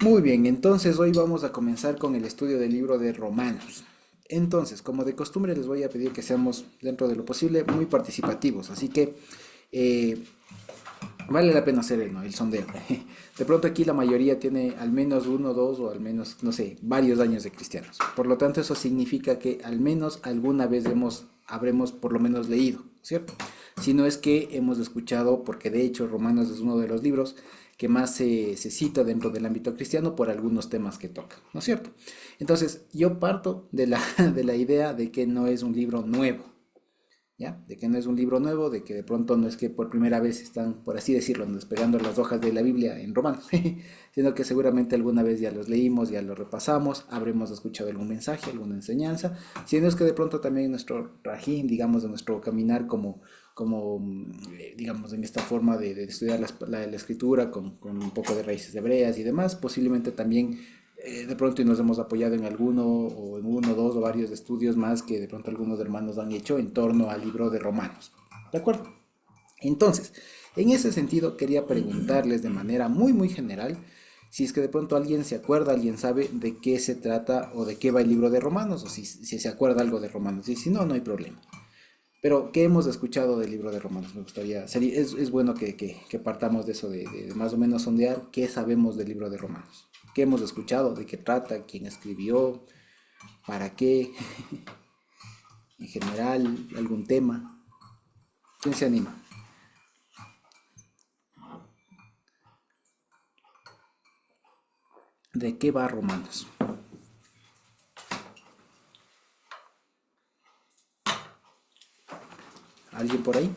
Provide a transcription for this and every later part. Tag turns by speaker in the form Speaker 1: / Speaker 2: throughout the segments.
Speaker 1: Muy bien, entonces hoy vamos a comenzar con el estudio del libro de Romanos. Entonces, como de costumbre, les voy a pedir que seamos, dentro de lo posible, muy participativos. Así que eh, vale la pena hacer ¿no? el sondeo. De pronto aquí la mayoría tiene al menos uno, dos o al menos, no sé, varios años de cristianos. Por lo tanto, eso significa que al menos alguna vez habremos por lo menos leído, ¿cierto? Si no es que hemos escuchado, porque de hecho Romanos es uno de los libros que más se cita dentro del ámbito cristiano por algunos temas que toca, ¿no es cierto? Entonces, yo parto de de la idea de que no es un libro nuevo, ¿ya? De que no es un libro nuevo, de que de pronto no es que por primera vez están, por así decirlo, despegando las hojas de la Biblia en Romanos, sino que seguramente alguna vez ya los leímos, ya los repasamos, habremos escuchado algún mensaje, alguna enseñanza, sino es que de pronto también nuestro rajín, digamos, de nuestro caminar digamos, en esta forma de estudiar la escritura con un poco de raíces hebreas y demás, posiblemente también de pronto y nos hemos apoyado en alguno o en uno, dos o varios estudios más que de pronto algunos hermanos han hecho en torno al libro de Romanos. ¿De acuerdo? Entonces, en ese sentido quería preguntarles de manera muy general si es que de pronto alguien se acuerda, alguien sabe de qué se trata o de qué va el libro de Romanos o si se acuerda algo de Romanos y si no, no hay problema. Pero, ¿qué hemos escuchado del libro de Romanos? Me gustaría, es bueno que partamos de eso, de más o menos sondear qué sabemos del libro de Romanos. ¿Qué hemos escuchado? ¿De qué trata? ¿Quién escribió? ¿Para qué? En general, algún tema. ¿Quién se anima? ¿De qué va Romanos? ¿Alguien por ahí?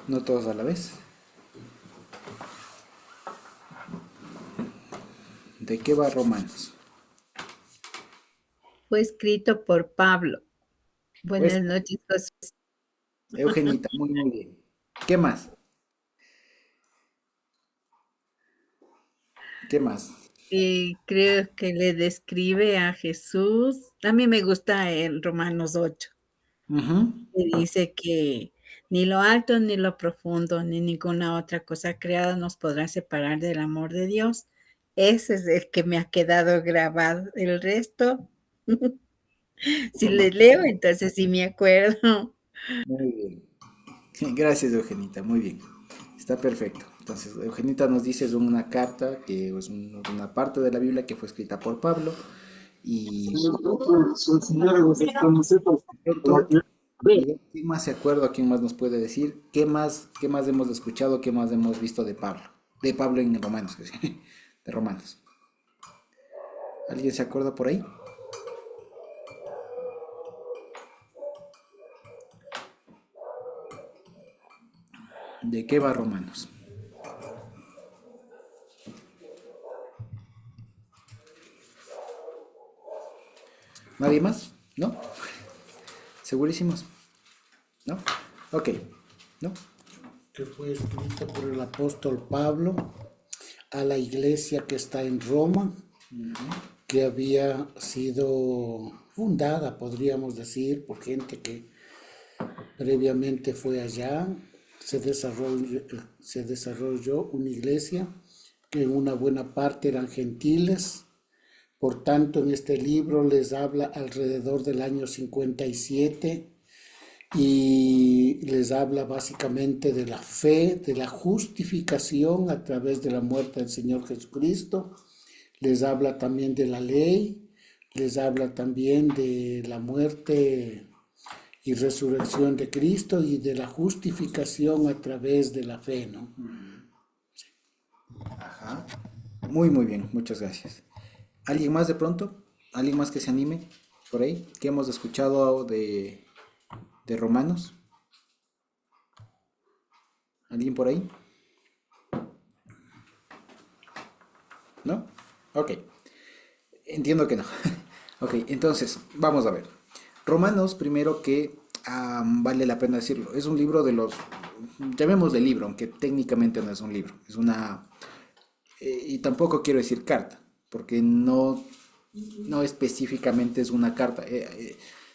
Speaker 1: No todos a la vez. ¿De qué va Romanos?
Speaker 2: Fue escrito por Pablo.
Speaker 1: Pues,
Speaker 2: Buenas noches, José.
Speaker 1: Eugenita, muy bien. ¿Qué más? ¿Qué más?
Speaker 2: Creo que le describe a Jesús. A mí me gusta en Romanos 8,
Speaker 1: Ujú.
Speaker 2: que dice que ni lo alto, ni lo profundo, ni ninguna otra cosa creada nos podrá separar del amor de Dios. Ese es el que me ha quedado grabado. El resto, si le leo, entonces sí me acuerdo.
Speaker 1: Muy bien. Gracias, Eugenita, muy bien. Está perfecto. Entonces, Eugenita nos dice es una carta que es una parte de la Biblia que fue escrita por Pablo y de pronto, ¿quién más se acuerda? ¿Quién más nos puede decir? Qué más hemos escuchado? ¿Qué más hemos visto de Pablo? De Pablo en Romanos, que sí, de Romanos. ¿Alguien se acuerda por ahí? ¿De qué va Romanos? ¿Nadie más? ¿No? ¿Segurísimos? ¿No? Ok. ¿No?
Speaker 3: Que fue escrito por el apóstol Pablo a la iglesia que está en Roma, que había sido fundada, podríamos decir, por gente que previamente fue allá. Se desarrolló una iglesia que en una buena parte eran gentiles. Por tanto, en este libro les habla alrededor del año 57 y les habla básicamente de la fe, de la justificación a través de la muerte del Señor Jesucristo. Les habla también de la ley, les habla también de la muerte y resurrección de Cristo y de la justificación a través de la fe, ¿no?
Speaker 1: Ajá. Muy bien, muchas gracias. ¿Alguien más de pronto? ¿Alguien más que se anime por ahí? ¿Qué hemos escuchado de Romanos? ¿Alguien por ahí? ¿No? Ok, entiendo que no. Ok, entonces, vamos a ver. Romanos, primero que vale la pena decirlo, es un libro de los, llamémosle libro, aunque técnicamente no es un libro, es una, y tampoco quiero decir carta, porque no específicamente es una carta.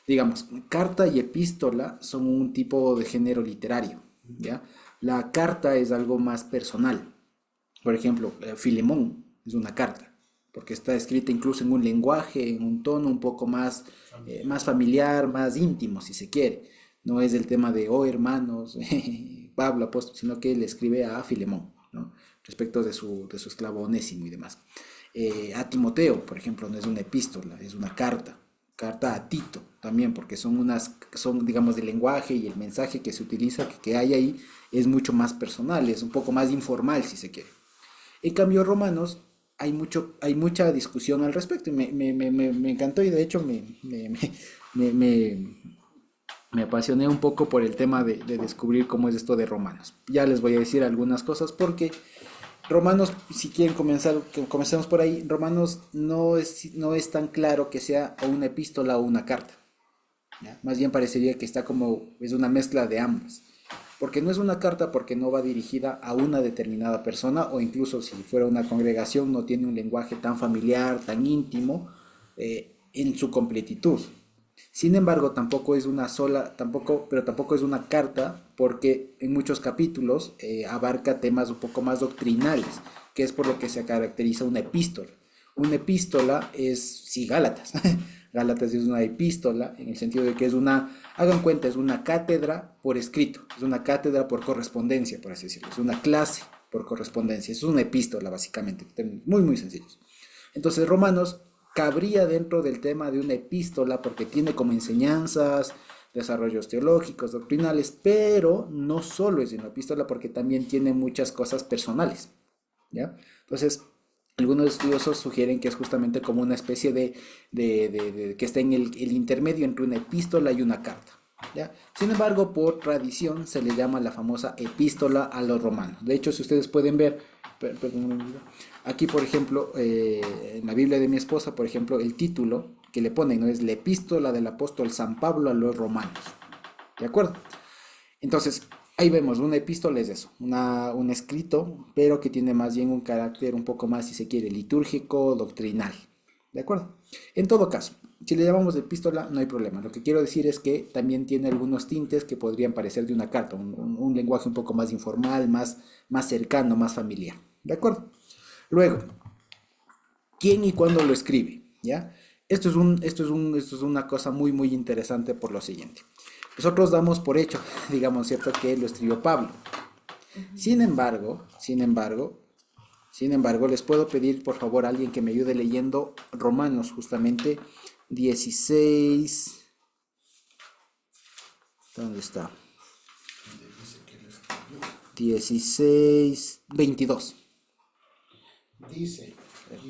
Speaker 1: Digamos, carta y epístola son un tipo de género literario, ¿ya? La carta es algo más personal. Por ejemplo, Filemón es una carta, porque está escrita incluso en un lenguaje, en un tono un poco más, más familiar, más íntimo, si se quiere. No es el tema de, oh hermanos, Pablo apóstol, sino que él escribe a Filemón, ¿no? Respecto de su esclavo Onésimo y demás. A Timoteo, por ejemplo, no es una epístola, es una carta. Carta a Tito también, porque son digamos, el lenguaje y el mensaje que se utiliza, que hay ahí, es mucho más personal, es un poco más informal, si se quiere. En cambio, Romanos, hay mucha discusión al respecto, y me encantó, y de hecho me, me apasioné un poco por el tema de descubrir cómo es esto de Romanos. Ya les voy a decir algunas cosas porque Romanos, si quieren comenzar, que comencemos por ahí, Romanos no es tan claro que sea o una epístola o una carta, ¿ya? Más bien parecería que está como, es una mezcla de ambas. Porque no es una carta porque no va dirigida a una determinada persona, o incluso si fuera una congregación no tiene un lenguaje tan familiar, tan íntimo, en su completitud. Sin embargo, tampoco es una sola, pero tampoco es una carta porque en muchos capítulos abarca temas un poco más doctrinales, que es por lo que se caracteriza una epístola. Una epístola es, sí, Gálatas. Gálatas es una epístola en el sentido de que es una, hagan cuenta, es una cátedra por escrito, es una cátedra por correspondencia, por así decirlo, es una clase por correspondencia, es una epístola básicamente, muy muy sencillos. Entonces Romanos cabría dentro del tema de una epístola porque tiene como enseñanzas, desarrollos teológicos, doctrinales, pero no solo es una epístola porque también tiene muchas cosas personales, ¿ya? Entonces, algunos estudiosos sugieren que es justamente como una especie que está en el intermedio entre una epístola y una carta, ¿ya? Sin embargo, por tradición se le llama la famosa epístola a los romanos. De hecho, si ustedes pueden ver, aquí por ejemplo, en la Biblia de mi esposa, por ejemplo, el título que le ponen, ¿no? Es la epístola del apóstol San Pablo a los romanos, ¿de acuerdo? Entonces, ahí vemos, una epístola es eso, un escrito, pero que tiene más bien un carácter un poco más, si se quiere, litúrgico, doctrinal, ¿de acuerdo? En todo caso, si le llamamos epístola, no hay problema. Lo que quiero decir es que también tiene algunos tintes que podrían parecer de una carta, un lenguaje un poco más informal, más cercano, más familiar, ¿de acuerdo? Luego, ¿quién y cuándo lo escribe? ¿Ya? Esto es una cosa muy, muy interesante por lo siguiente. Nosotros damos por hecho, digamos, ¿cierto?, que lo escribió Pablo. Sin embargo, les puedo pedir, por favor, a alguien que me ayude leyendo Romanos, justamente 16. ¿Dónde está? 16, 22.
Speaker 3: Dice,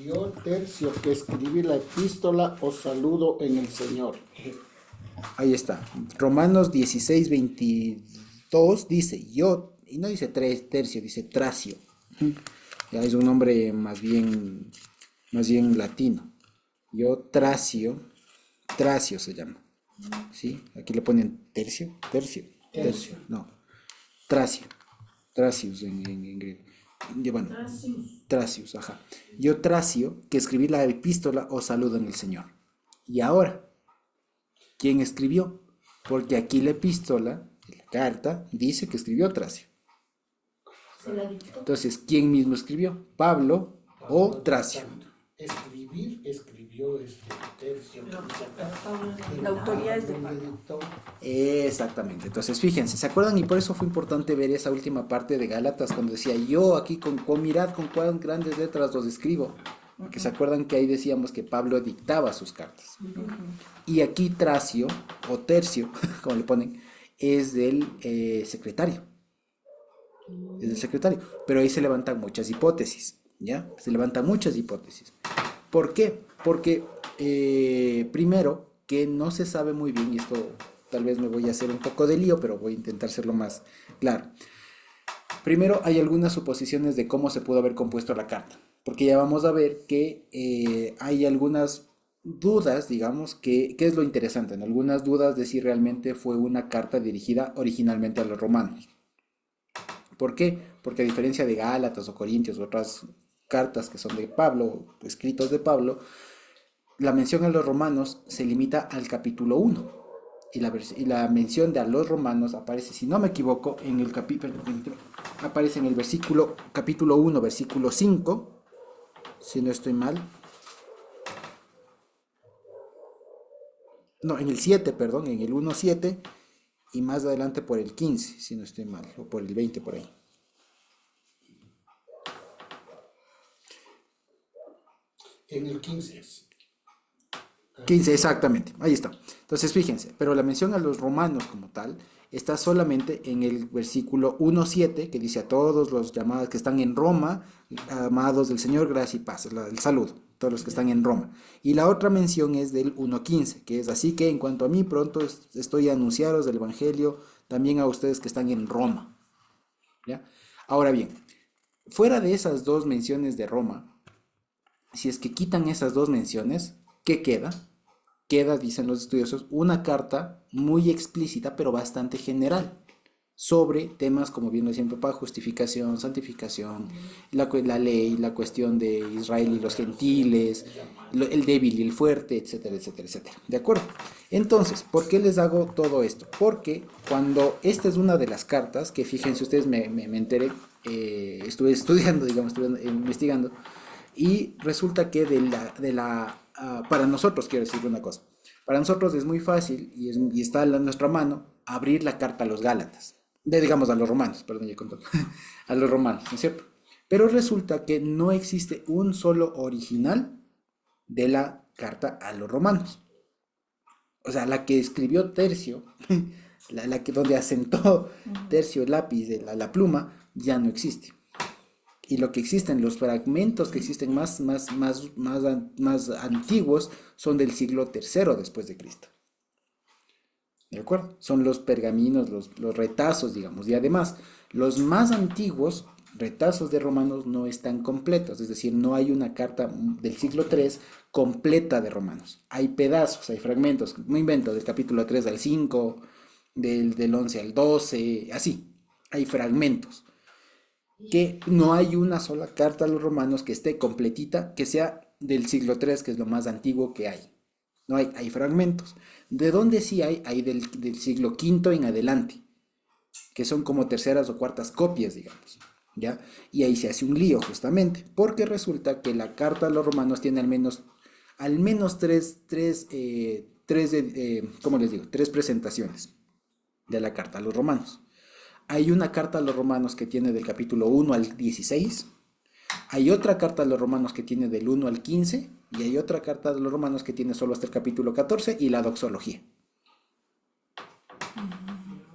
Speaker 3: yo Tercio, que escribí la epístola, os saludo en el Señor.
Speaker 1: Ahí está. Romanos 16, 22 dice, yo, y no dice Tercio, dice Tracio. Ya es un nombre más bien latino. Yo Tracio se llama. ¿Sí? Aquí le ponen tercio, no. Tracius en griego. Bueno, Tracius, ajá. Yo Tracio, que escribí la epístola, os saludo en el Señor. Y ahora, ¿quién escribió? Porque aquí la epístola, la carta, dice que escribió Tracio. Entonces, ¿quién mismo escribió? ¿Pablo o Tracio?
Speaker 3: Escribió Tercio.
Speaker 4: La autoría es de Pablo.
Speaker 1: Exactamente. Entonces, fíjense, ¿se acuerdan? Y por eso fue importante ver esa última parte de Gálatas cuando decía, yo aquí mirad con cuán grandes letras los escribo. Porque se acuerdan que ahí decíamos que Pablo dictaba sus cartas. Y aquí Tracio, o Tercio, como le ponen, es del secretario. Es del secretario. Pero ahí se levantan muchas hipótesis, ¿ya? Se levantan muchas hipótesis. ¿Por qué? Porque, primero, que no se sabe muy bien, y esto tal vez me voy a hacer un poco de lío, pero voy a intentar hacerlo más claro. Primero, hay algunas suposiciones de cómo se pudo haber compuesto la carta, porque ya vamos a ver que hay algunas dudas, digamos, ¿qué es lo interesante? En algunas dudas de si realmente fue una carta dirigida originalmente a los romanos. ¿Por qué? Porque a diferencia de Gálatas o Corintios u otras cartas que son de Pablo, escritos de Pablo, la mención a los romanos se limita al capítulo 1. Y la mención de a los romanos aparece, si no me equivoco, en el aparece en el capítulo 1, versículo 5, si no estoy mal. No, en el 7, perdón, en el 1:7 y más adelante por el 15, si no estoy mal, o por el 20 por ahí.
Speaker 3: 15 es.
Speaker 1: 15, exactamente, ahí está. Entonces, fíjense, pero la mención a los romanos como tal está solamente en el versículo 1:7, que dice a todos los llamados que están en Roma, amados del Señor, gracia y paz, el saludo, todos los que están en Roma. Y la otra mención es del 1:15, que es así que en cuanto a mí, pronto estoy a anunciaros del Evangelio también a ustedes que están en Roma. ¿Ya? Ahora bien, fuera de esas dos menciones de Roma, si es que quitan esas dos menciones, ¿qué queda? Queda, dicen los estudiosos, una carta muy explícita, pero bastante general, sobre temas como bien lo decía mi papá, justificación, santificación, la ley, la cuestión de Israel y los gentiles, el débil y el fuerte, etcétera, etcétera, etcétera. ¿De acuerdo? Entonces, ¿por qué les hago todo esto? Porque cuando esta es una de las cartas, que fíjense ustedes, me enteré, estuve estudiando, digamos, estuve investigando, y resulta que para nosotros, quiero decir una cosa, para nosotros es muy fácil y está en nuestra mano abrir la carta a los Gálatas, digamos a los romanos, perdón, ya conté, a los romanos, ¿no es cierto? Pero resulta que no existe un solo original de la carta a los romanos. O sea, la que escribió Tercio, la que donde asentó Tercio el lápiz de la pluma, ya no existe. Y lo que existen, los fragmentos que existen más antiguos son del siglo III después de Cristo. ¿De acuerdo? Son los pergaminos, los retazos, digamos. Y además, los más antiguos retazos de Romanos no están completos. Es decir, no hay una carta del siglo III completa de Romanos. Hay pedazos, hay fragmentos. No invento, del capítulo 3 al 5, del 11 al 12, así. Hay fragmentos que no hay una sola carta a los romanos que esté completita, que sea del siglo III, que es lo más antiguo que hay. No hay fragmentos. ¿De dónde sí hay? Hay del siglo V en adelante, que son como terceras o cuartas copias, digamos. ¿Ya? Y ahí se hace un lío justamente, porque resulta que la carta a los romanos tiene al menos ¿cómo les digo? Tres presentaciones de la carta a los romanos. Hay una carta a los romanos que tiene del capítulo 1 al 16. Hay otra carta a los romanos que tiene del 1 al 15. Y hay otra carta de los romanos que tiene solo hasta el capítulo 14 y la doxología.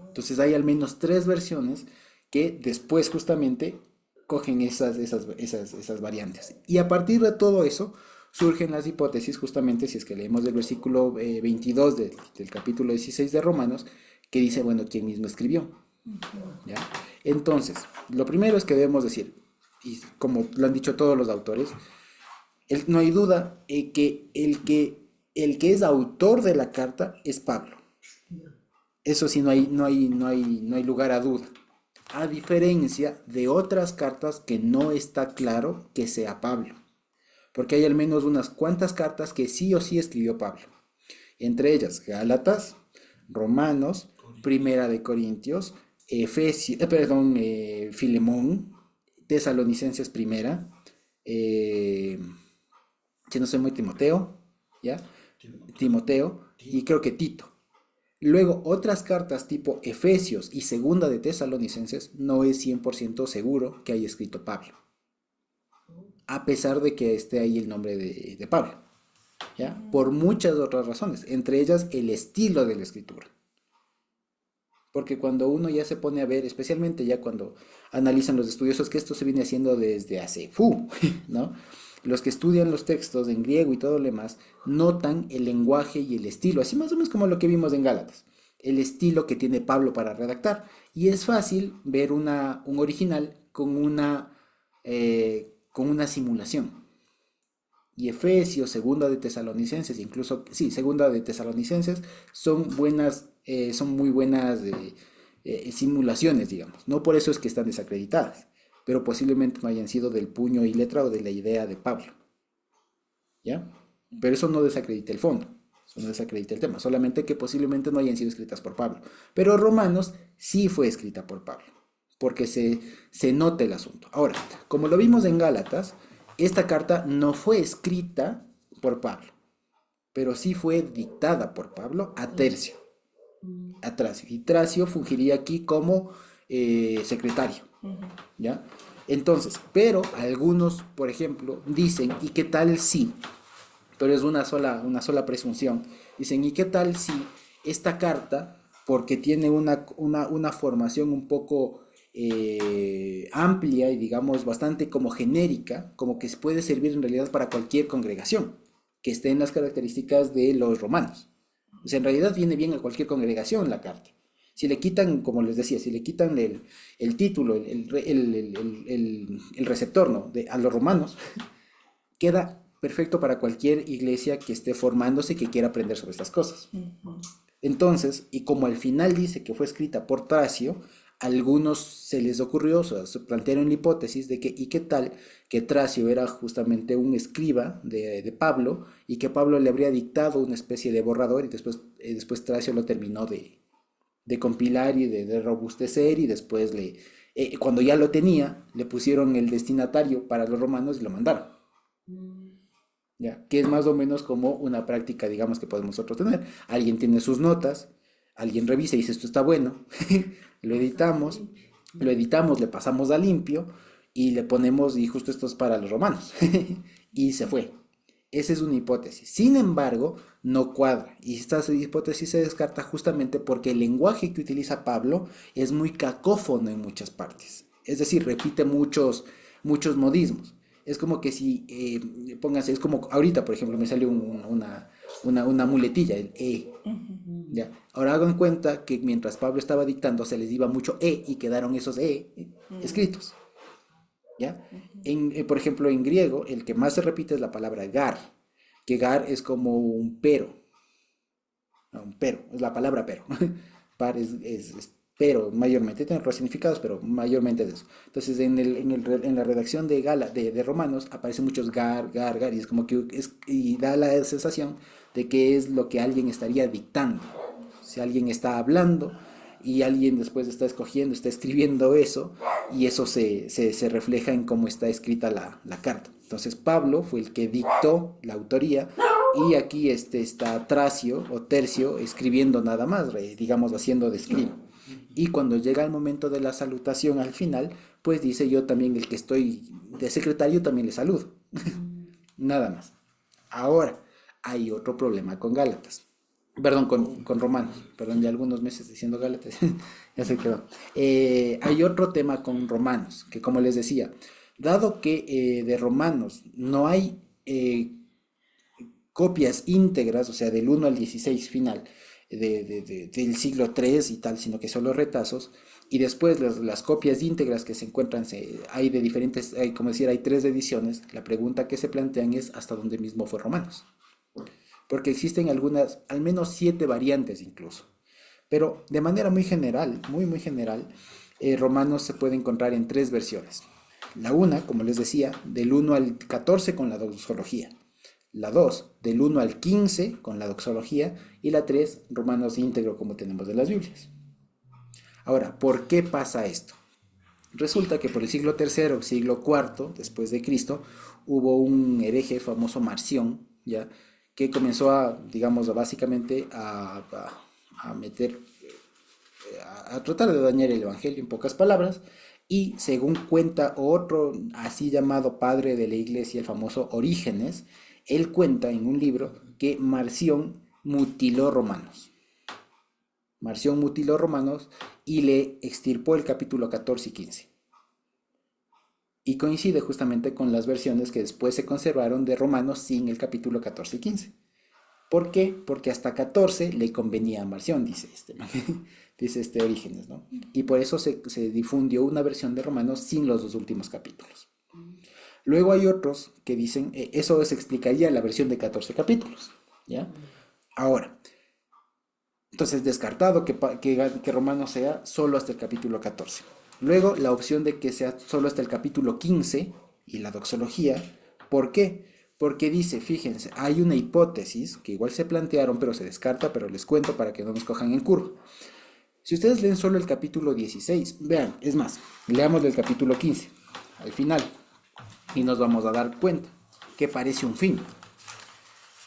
Speaker 1: Entonces hay al menos tres versiones que después justamente cogen esas variantes. Y a partir de todo eso surgen las hipótesis justamente, si es que leemos del versículo 22 del capítulo 16 de Romanos, que dice, bueno, ¿quién mismo escribió? ¿Ya? Entonces, lo primero es que debemos decir, y como lo han dicho todos los autores, no hay duda que el que es autor de la carta es Pablo. Eso sí, no hay lugar a duda. A diferencia de otras cartas que no está claro que sea Pablo. Porque hay al menos unas cuantas cartas que sí o sí escribió Pablo. Entre ellas, Gálatas, Romanos, Primera de Corintios, Filemón, Tesalonicenses Primera, si no soy muy Timoteo, ¿ya? Timoteo, y creo que Tito. Luego, otras cartas tipo Efesios y Segunda de Tesalonicenses no es 100% seguro que haya escrito Pablo, a pesar de que esté ahí el nombre de Pablo, ¿ya? Por muchas otras razones, entre ellas el estilo de la escritura. Porque cuando uno ya se pone a ver, especialmente ya cuando analizan los estudiosos, que esto se viene haciendo desde hace, ¿no? Los que estudian los textos en griego y todo lo demás, notan el lenguaje y el estilo, así más o menos como lo que vimos en Gálatas, el estilo que tiene Pablo para redactar. Y es fácil ver un original con una simulación. Y Efesios, Segunda de Tesalonicenses, incluso, sí, Segunda de Tesalonicenses, son muy buenas simulaciones, digamos. No por eso es que están desacreditadas, pero posiblemente no hayan sido del puño y letra o de la idea de Pablo. ¿Ya? Pero eso no desacredita el fondo, eso no desacredita el tema, solamente que posiblemente no hayan sido escritas por Pablo. Pero Romanos sí fue escrita por Pablo, porque se nota el asunto. Ahora, como lo vimos en Gálatas, esta carta no fue escrita por Pablo. pero sí fue dictada por Pablo a Tercio, a Tracio. Y Tracio fungiría aquí como secretario, ¿ya? Entonces, pero algunos, por ejemplo, dicen, ¿y qué tal si? Pero es una sola presunción. Dicen, ¿y qué tal si esta carta, porque tiene una formación un poco amplia y digamos bastante como genérica, como que puede servir en realidad para cualquier congregación que esté en las características de los romanos? O sea, en realidad viene bien a cualquier congregación la carta. Si le quitan, como les decía, si le quitan el título, el receptor, ¿no? A los romanos, queda perfecto para cualquier iglesia que esté formándose y que quiera aprender sobre estas cosas. Entonces, y como al final dice que fue escrita por Tracio, a algunos se les ocurrió, o sea, se plantearon la hipótesis de que, ¿y qué tal que Tracio era justamente un escriba de Pablo y que Pablo le habría dictado una especie de borrador y después Tracio lo terminó de compilar y de robustecer y después cuando ya lo tenía, le pusieron el destinatario para los romanos y lo mandaron. ¿Ya? Que es más o menos como una práctica, digamos, que podemos nosotros tener. Alguien tiene sus notas, alguien revisa y dice, esto está bueno, lo editamos, le pasamos a limpio y le ponemos, y justo esto es para los romanos, y se fue. Esa es una hipótesis. Sin embargo, no cuadra. Y esta hipótesis se descarta justamente porque el lenguaje que utiliza Pablo es muy cacófono en muchas partes. Es decir, repite muchos modismos. Es como que si, pónganse, es como ahorita, por ejemplo, me salió una muletilla, el E. ¿Ya? Ahora hagan cuenta que mientras Pablo estaba dictando se les iba mucho E y quedaron esos E escritos. ¿Ya? Por ejemplo, en griego, el que más se repite es la palabra gar, que gar es como un pero, no, un pero, es la palabra pero. Par es pero mayormente, tiene otros significados, pero mayormente es eso. Entonces, en la redacción de Romanos aparecen muchos gar, y es como que y da la sensación de que es lo que alguien estaría dictando. Si alguien está hablando y alguien después está escogiendo, está escribiendo eso, y eso se refleja en cómo está escrita la carta. Entonces Pablo fue el que dictó la autoría, y aquí está Tracio o Tercio escribiendo nada más, digamos haciendo de escriba. Y cuando llega el momento de la salutación al final, pues dice, yo también, el que estoy de secretario, también le saludo. Nada más. Ahora, hay otro problema con Gálatas. Perdón, con Romanos. Perdón, ya algunos meses diciendo Gálatas. Ya se quedó. Hay otro tema con Romanos, que como les decía, dado que de Romanos no hay copias íntegras, o sea, del 1 al 16 final, del siglo III y tal, sino que solo retazos, y después las copias íntegras que se encuentran, hay de diferentes, como decir, hay 3 ediciones. La pregunta que se plantean es hasta dónde mismo fue Romanos, porque existen algunas, al menos 7 variantes incluso, pero de manera muy general, muy general, Romanos se puede encontrar en 3 versiones. La una, como les decía, del 1 al 14 con la doxología. La 2, del 1 al 15 con la doxología. Y la 3, Romanos íntegro como tenemos de las Biblias. Ahora, ¿por qué pasa esto? Resulta que por el siglo III, siglo IV después de Cristo, hubo un hereje famoso, Marción, ¿ya? Que comenzó digamos, básicamente a meter, a tratar de dañar el evangelio en pocas palabras. Y según cuenta otro así llamado padre de la iglesia, el famoso Orígenes, él cuenta en un libro que Marción mutiló Romanos. Marción mutiló Romanos y le extirpó el capítulo 14 y 15. Y coincide justamente con las versiones que después se conservaron de Romanos sin el capítulo 14 y 15. ¿Por qué? Porque hasta 14 le convenía a Marción, dice dice Orígenes, ¿no? Y por eso se difundió una versión de Romanos sin los 2 últimos capítulos. Luego hay otros que dicen, eso se explicaría la versión de 14 capítulos, ¿ya? Ahora, entonces descartado que Romanos sea solo hasta el capítulo 14. Luego la opción de que sea solo hasta el capítulo 15 y la doxología. ¿Por qué? Porque dice, fíjense, hay una hipótesis que igual se plantearon, pero se descarta, pero les cuento para que no nos cojan en curva. Si ustedes leen solo el capítulo 16, vean, es más, leamos el capítulo 15, al final, y nos vamos a dar cuenta que parece un fin.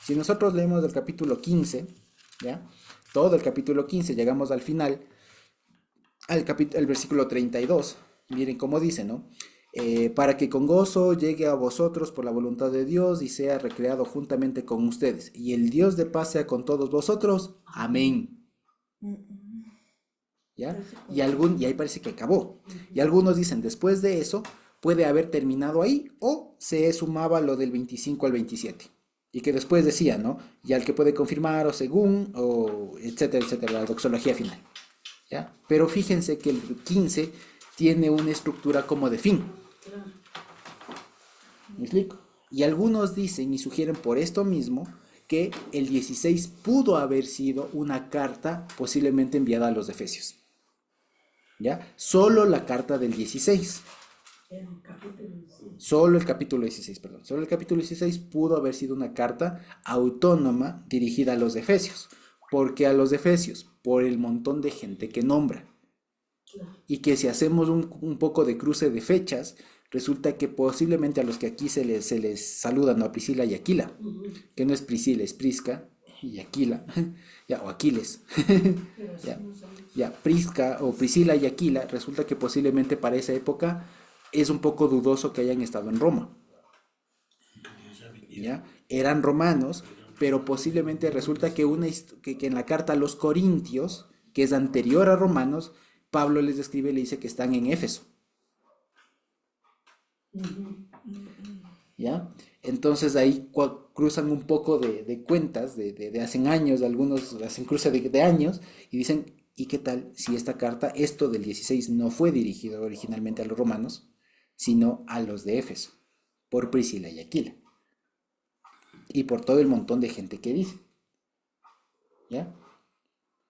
Speaker 1: Si nosotros leemos el capítulo 15, ¿ya? Todo el capítulo 15, llegamos al final, al versículo 32, miren cómo dice, ¿no? Para que con gozo llegue a vosotros por la voluntad de Dios y sea recreado juntamente con ustedes. Y el Dios de paz sea con todos vosotros. Amén. ¿Ya? Y ahí parece que acabó. Y algunos dicen, después de eso, puede haber terminado ahí o se sumaba lo del 25 al 27. Y que después decía, ¿no? Y al que puede confirmar o según, o etcétera, etcétera, la doxología final. ¿Ya? Pero fíjense que el 15 tiene una estructura como de fin. ¿Me explico? Y algunos dicen y sugieren por esto mismo que el 16 pudo haber sido una carta posiblemente enviada a los Efesios. ¿Ya? Solo la carta del 16. Solo el capítulo 16, perdón. Solo el capítulo 16 pudo haber sido una carta autónoma dirigida a los Efesios. ¿Por qué a los Efesios? Por el montón de gente que nombra. Y que si hacemos un poco de cruce de fechas, resulta que posiblemente a los que aquí se les saludan, ¿no? A Priscila y Aquila, que no es Priscila, es Prisca y Aquila, ya, o Aquiles, ya, Prisca o Priscila y Aquila, resulta que posiblemente para esa época es un poco dudoso que hayan estado en Roma, ya, eran romanos, pero posiblemente resulta que en la carta a los Corintios, que es anterior a Romanos, Pablo les describe y le dice que están en Éfeso. ¿Ya? Entonces ahí cruzan un poco de cuentas de hace años, algunos hacen cruce de años y dicen, ¿y qué tal si esta carta, esto del 16 no fue dirigido originalmente a los romanos, sino a los de Éfeso, por Priscila y Aquila? Y por todo el montón de gente que dice. ¿Ya?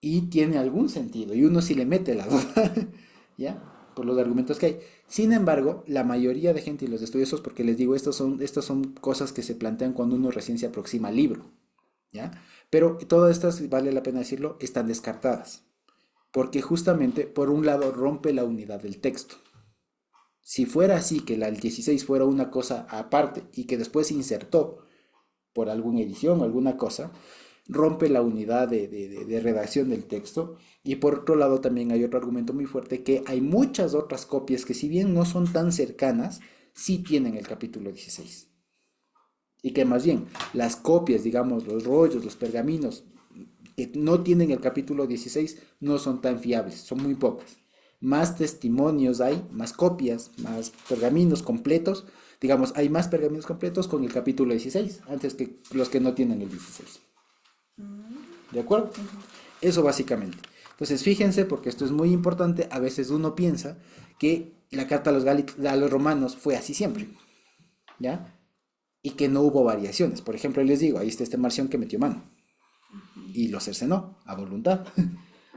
Speaker 1: Y tiene algún sentido, y uno sí le mete la duda, ¿ya? Por los argumentos que hay. Sin embargo, la mayoría de gente y los estudiosos, porque les digo, estos son cosas que se plantean cuando uno recién se aproxima al libro, ¿ya? Pero todas estas, vale la pena decirlo, están descartadas, porque justamente, por un lado, rompe la unidad del texto. Si fuera así, que el 16 fuera una cosa aparte, y que después se insertó por alguna edición o alguna cosa, rompe la unidad de redacción del texto. Y por otro lado también hay otro argumento muy fuerte, que hay muchas otras copias que si bien no son tan cercanas, sí tienen el capítulo 16. Y que más bien las copias, digamos, los rollos, los pergaminos que no tienen el capítulo 16 no son tan fiables, son muy pocas. Más testimonios hay, más copias, más pergaminos completos. Digamos, hay más pergaminos completos con el capítulo 16 antes que los que no tienen el 16. ¿De acuerdo? Eso básicamente. Entonces fíjense, porque esto es muy importante, a veces uno piensa que la carta a los romanos fue así siempre, ¿ya? Y que no hubo variaciones. Por ejemplo, les digo, ahí está este Marción que metió mano y lo cercenó a voluntad,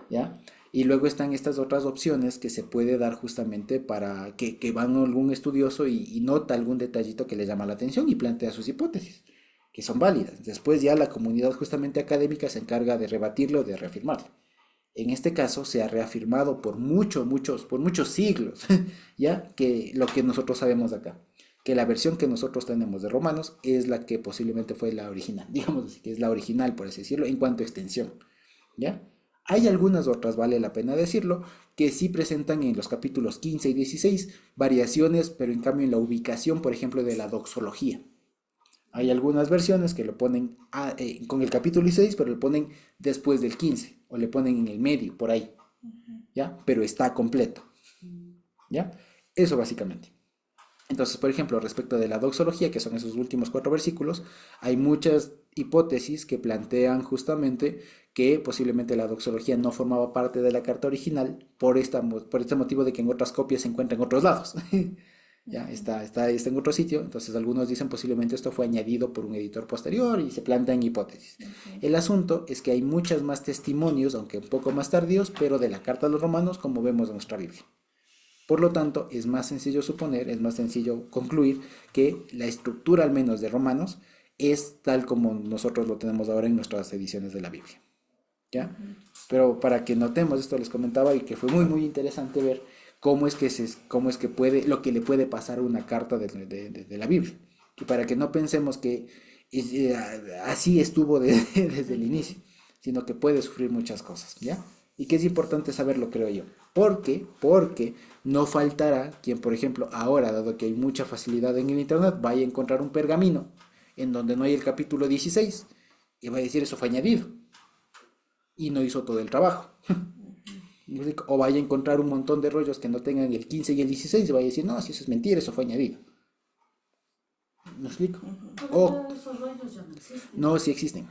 Speaker 1: ¿ya? Y luego están estas otras opciones que se puede dar justamente para que van a algún estudioso y nota algún detallito que le llama la atención y plantea sus hipótesis, que son válidas. Después ya la comunidad justamente académica se encarga de rebatirlo, de reafirmarlo. En este caso se ha reafirmado por muchos siglos, ya que lo que nosotros sabemos acá, que la versión que nosotros tenemos de Romanos es la que posiblemente fue la original, digamos así, que es la original, por así decirlo, en cuanto a extensión, ¿ya? Hay algunas otras, vale la pena decirlo, que sí presentan en los capítulos 15 y 16 variaciones, pero en cambio en la ubicación, por ejemplo, de la doxología. Hay algunas versiones que lo ponen con el capítulo 16, pero lo ponen después del 15, o le ponen en el medio, por ahí, ¿ya? Pero está completo, ¿ya? Eso básicamente. Entonces, por ejemplo, respecto de la doxología, que son esos últimos 4 versículos, hay muchas hipótesis que plantean justamente que posiblemente la doxología no formaba parte de la carta original por este motivo de que en otras copias se encuentra en otros lados. Ya está en otro sitio, entonces algunos dicen posiblemente esto fue añadido por un editor posterior y se plantean hipótesis. El asunto es que hay muchos más testimonios, aunque un poco más tardíos, pero de la carta a los romanos, como vemos en nuestra Biblia. Por lo tanto, es más sencillo suponer, es más sencillo concluir que la estructura al menos de Romanos es tal como nosotros lo tenemos ahora en nuestras ediciones de la Biblia, ¿ya? Pero para que notemos esto, les comentaba y que fue muy muy interesante ver cómo es que puede, lo que le puede pasar a una carta de la Biblia. Y para que no pensemos que así estuvo desde el inicio, sino que puede sufrir muchas cosas, ¿ya? Y que es importante saberlo, creo yo. Porque no faltará quien, por ejemplo, ahora, dado que hay mucha facilidad en el internet, vaya a encontrar un pergamino en donde no hay el capítulo 16 y va a decir eso fue añadido y no hizo todo el trabajo. O vaya a encontrar un montón de rollos que no tengan el 15 y el 16 y vaya a decir, no, si eso es mentira, eso fue añadido. ¿Me explico? O
Speaker 4: Esos rollos ya no existen.
Speaker 1: no, sí existen.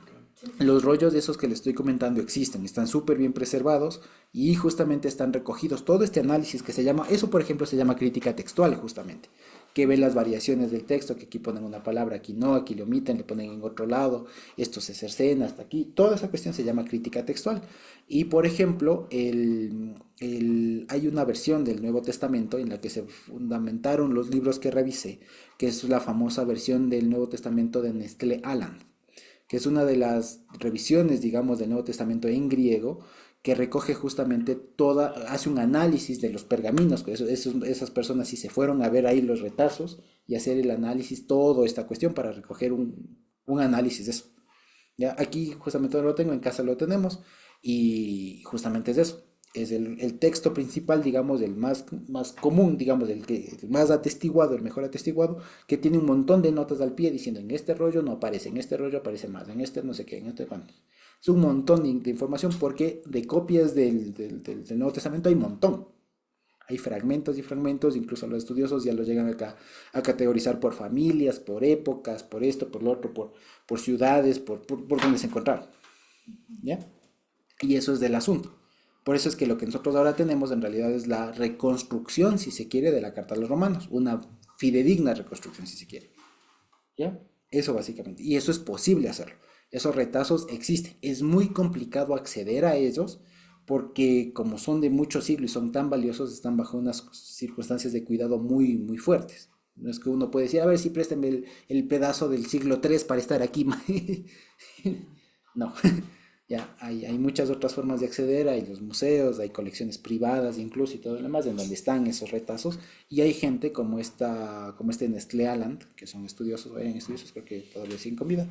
Speaker 1: Los rollos de esos que les estoy comentando existen, están súper bien preservados y justamente están recogidos todo este análisis que se llama, eso por ejemplo se llama crítica textual justamente, que ve las variaciones del texto, que aquí ponen una palabra, aquí no, aquí le omiten, le ponen en otro lado, esto se cercena hasta aquí, toda esa cuestión se llama crítica textual. Y por ejemplo, hay una versión del Nuevo Testamento en la que se fundamentaron los libros que revisé, que es la famosa versión del Nuevo Testamento de Nestlé Aland, que es una de las revisiones, digamos, del Nuevo Testamento en griego, que recoge justamente toda, hace un análisis de los pergaminos, que esas personas sí se fueron a ver ahí los retazos y hacer el análisis, toda esta cuestión para recoger un análisis de eso. ¿Ya? Aquí justamente no lo tengo, en casa lo tenemos, y justamente es eso. Es el texto principal, digamos, el más común, digamos, el más atestiguado, el mejor atestiguado, que tiene un montón de notas al pie diciendo en este rollo no aparece, en este rollo aparece más, en este no sé qué, en este cuánto. Es un montón de información porque de copias del Nuevo Testamento hay un montón. Hay fragmentos y fragmentos, incluso los estudiosos ya los llegan acá a categorizar por familias, por épocas, por esto, por lo otro, por ciudades, por donde se encontraron. ¿Ya? Y eso es del asunto. Por eso es que lo que nosotros ahora tenemos en realidad es la reconstrucción, si se quiere, de la Carta a los Romanos. Una fidedigna reconstrucción, si se quiere. ¿Ya? Eso básicamente. Y eso es posible hacerlo. Esos retazos existen. Es muy complicado acceder a ellos porque como son de mucho siglo y son tan valiosos, están bajo unas circunstancias de cuidado muy, muy fuertes. No es que uno puede decir, a ver si préstame el pedazo del siglo III para estar aquí. No. Ya, hay muchas otras formas de acceder, hay los museos, hay colecciones privadas incluso y todo lo demás, en donde están esos retazos, y hay gente como este Nestlé Aland, que son estudiosos, vayan estudiosos, creo que todavía siguen con vida,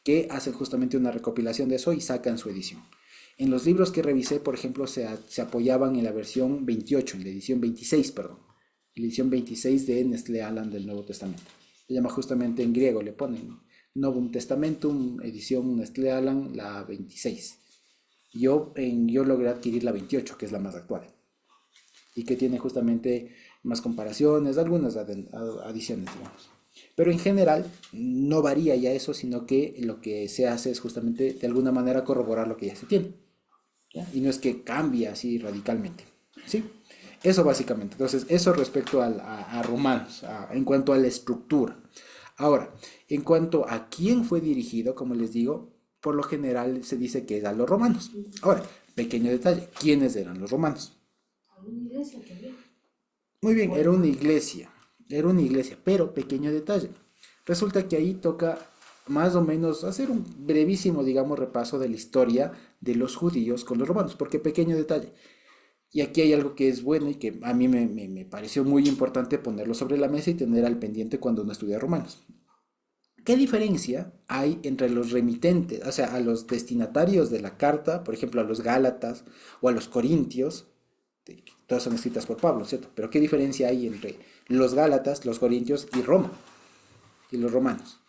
Speaker 1: que hacen justamente una recopilación de eso y sacan su edición. En los libros que revisé, por ejemplo, se apoyaban en la versión 28, en la edición 26, perdón, la edición 26 de Nestlé Aland del Nuevo Testamento. Se llama justamente en griego, le ponen Novum Testamentum, edición Nestlé Aland, la 26. Yo logré adquirir la 28, que es la más actual, y que tiene justamente más comparaciones, algunas adiciones, digamos. Pero en general no varía ya eso, sino que lo que se hace es justamente de alguna manera corroborar lo que ya se tiene. ¿Ya? Y no es que cambie así radicalmente. ¿Sí? Eso básicamente. Entonces, eso respecto a Romanos, en cuanto a la estructura. Ahora, en cuanto a quién fue dirigido, como les digo, por lo general se dice que es a los romanos. Ahora, pequeño detalle, ¿quiénes eran los romanos?
Speaker 4: ¿Alguna iglesia que había?
Speaker 1: Muy bien, era una iglesia, pero pequeño detalle. Resulta que ahí toca más o menos hacer un brevísimo, digamos, repaso de la historia de los judíos con los romanos, porque pequeño detalle. Y aquí hay algo que es bueno y que a mí me pareció muy importante ponerlo sobre la mesa y tener al pendiente cuando uno estudia romanos. ¿Qué diferencia hay entre los remitentes, o sea, a los destinatarios de la carta, por ejemplo, a los Gálatas o a los Corintios? Todas son escritas por Pablo, ¿cierto? Pero ¿qué diferencia hay entre los Gálatas, los Corintios y Roma y los romanos?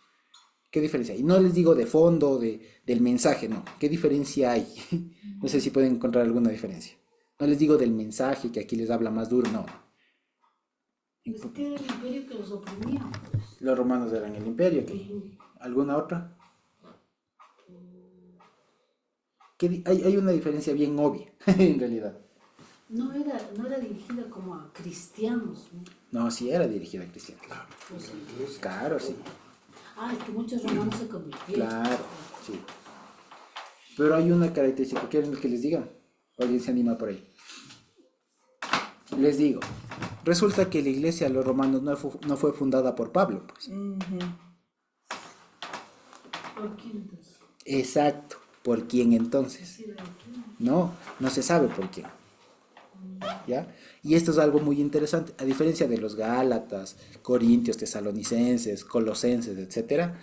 Speaker 1: ¿Qué diferencia hay? No les digo de fondo, del mensaje, no. ¿Qué diferencia hay? No sé si pueden encontrar alguna diferencia. No les digo del mensaje, que aquí les habla más duro, no.
Speaker 4: Pues que era el imperio que los oprimía. Pues.
Speaker 1: Los romanos eran el imperio, ¿qué? ¿Alguna otra? Hay una diferencia bien obvia, en realidad.
Speaker 4: No era dirigida como a cristianos, ¿no?
Speaker 1: No, sí era dirigida a cristianos.
Speaker 4: Pues sí.
Speaker 1: Claro, sí.
Speaker 4: Ah, es que muchos romanos se convirtieron.
Speaker 1: Claro, sí. Pero hay una característica, ¿quieren que les diga? ¿O alguien se anima por ahí? Les digo, resulta que la iglesia de los romanos no fue fundada por Pablo, pues.
Speaker 4: ¿Por quién entonces?
Speaker 1: Exacto, ¿por quién entonces?
Speaker 4: Sí, ¿de quién?
Speaker 1: No se sabe por quién. ¿Ya? Y esto es algo muy interesante, a diferencia de los Gálatas, Corintios, Tesalonicenses, Colosenses, etcétera,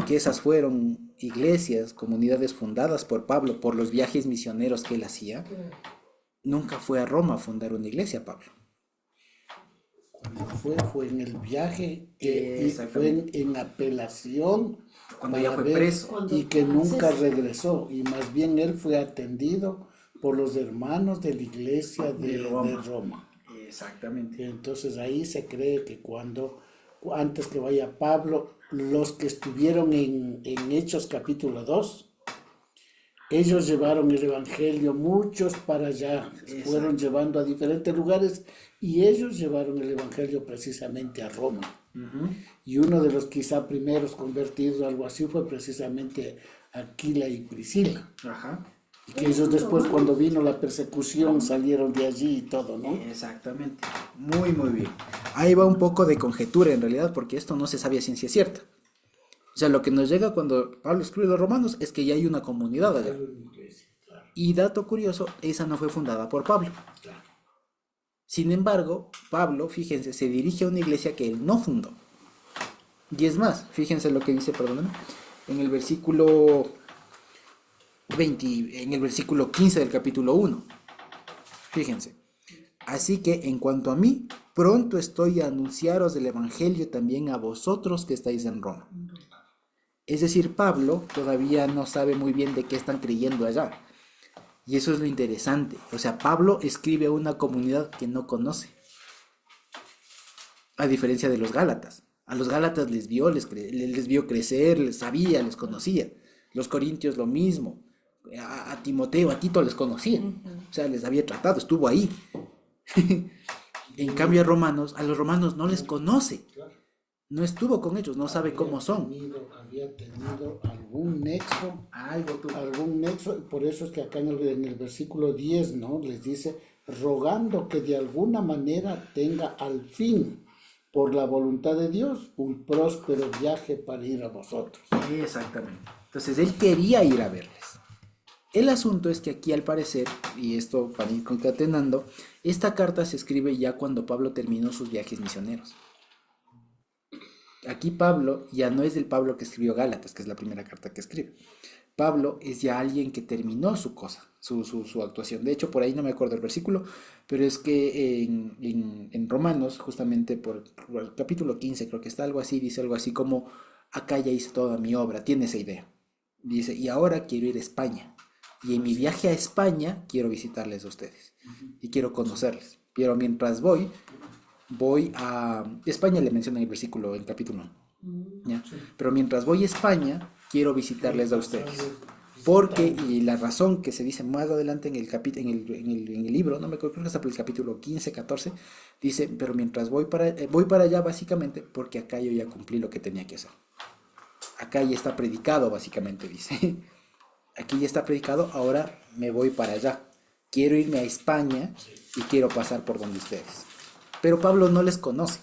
Speaker 1: que esas fueron iglesias, comunidades fundadas por Pablo, por los viajes misioneros que él hacía. Nunca fue a Roma a fundar una iglesia, Pablo.
Speaker 3: Cuando fue en el viaje y fue en apelación
Speaker 1: Cuando ya
Speaker 3: para
Speaker 1: fue
Speaker 3: ver,
Speaker 1: preso.
Speaker 3: y que nunca regresó, y más bien él fue atendido por los hermanos de la iglesia de Roma.
Speaker 1: Exactamente.
Speaker 3: Entonces ahí se cree que antes que vaya Pablo, los que estuvieron en Hechos capítulo 2, ellos llevaron el evangelio, muchos para allá, fueron llevando a diferentes lugares, y ellos llevaron el evangelio precisamente a Roma. Y uno de los quizá primeros convertidos, algo así, fue precisamente Aquila y Priscila.
Speaker 1: Ajá.
Speaker 3: Y que ellos después, cuando vino la persecución, salieron de allí y todo, ¿no?
Speaker 1: Exactamente. Muy, muy bien. Ahí va un poco de conjetura en realidad, porque esto no se sabe a ciencia cierta. O sea, lo que nos llega cuando Pablo escribe a los romanos es que ya hay una comunidad allá. Y dato curioso, esa no fue fundada por Pablo. Sin embargo, Pablo, fíjense, se dirige a una iglesia que él no fundó. Y es más, fíjense lo que dice, perdónenme, en el versículo 20, en el versículo 15 del capítulo 1. Fíjense. Así que en cuanto a mí, pronto estoy a anunciaros el evangelio también a vosotros que estáis en Roma. Es decir, Pablo todavía no sabe muy bien de qué están creyendo allá. Y eso es lo interesante. O sea, Pablo escribe a una comunidad que no conoce. A diferencia de los Gálatas. A los Gálatas les vio crecer, les sabía, les conocía. Los corintios lo mismo. A Timoteo, a Tito les conocía. O sea, les había tratado, estuvo ahí. En cambio a los romanos no les conoce. No estuvo con ellos, no sabe cómo son.
Speaker 3: Había tenido algún nexo, por eso es que acá en el versículo 10, ¿no? Les dice, rogando que de alguna manera tenga al fin, por la voluntad de Dios, un próspero viaje para ir a vosotros.
Speaker 1: Exactamente. Entonces él quería ir a verles. El asunto es que aquí al parecer, y esto para ir concatenando, esta carta se escribe ya cuando Pablo terminó sus viajes misioneros. Aquí Pablo ya no es el Pablo que escribió Gálatas, que es la primera carta que escribe. Pablo es ya alguien que terminó su cosa, su actuación. De hecho, por ahí no me acuerdo el versículo, pero es que en Romanos, justamente por el capítulo 15, creo que está algo así, dice algo así como, acá ya hice toda mi obra, tiene esa idea. Dice, y ahora quiero ir a España. Y en mi viaje a España quiero visitarles a ustedes. Y quiero conocerles. Pero mientras voy a España, le menciona en el versículo, en el capítulo 1. ¿Ya? Pero mientras voy a España, quiero visitarles a ustedes. Porque, y la razón que se dice más adelante en el libro, no me acuerdo, creo que hasta por el capítulo 15, 14, dice, pero mientras voy para allá básicamente porque acá yo ya cumplí lo que tenía que hacer. Acá ya está predicado, básicamente, dice. Aquí ya está predicado, ahora me voy para allá. Quiero irme a España y quiero pasar por donde ustedes. Pero Pablo no les conoce.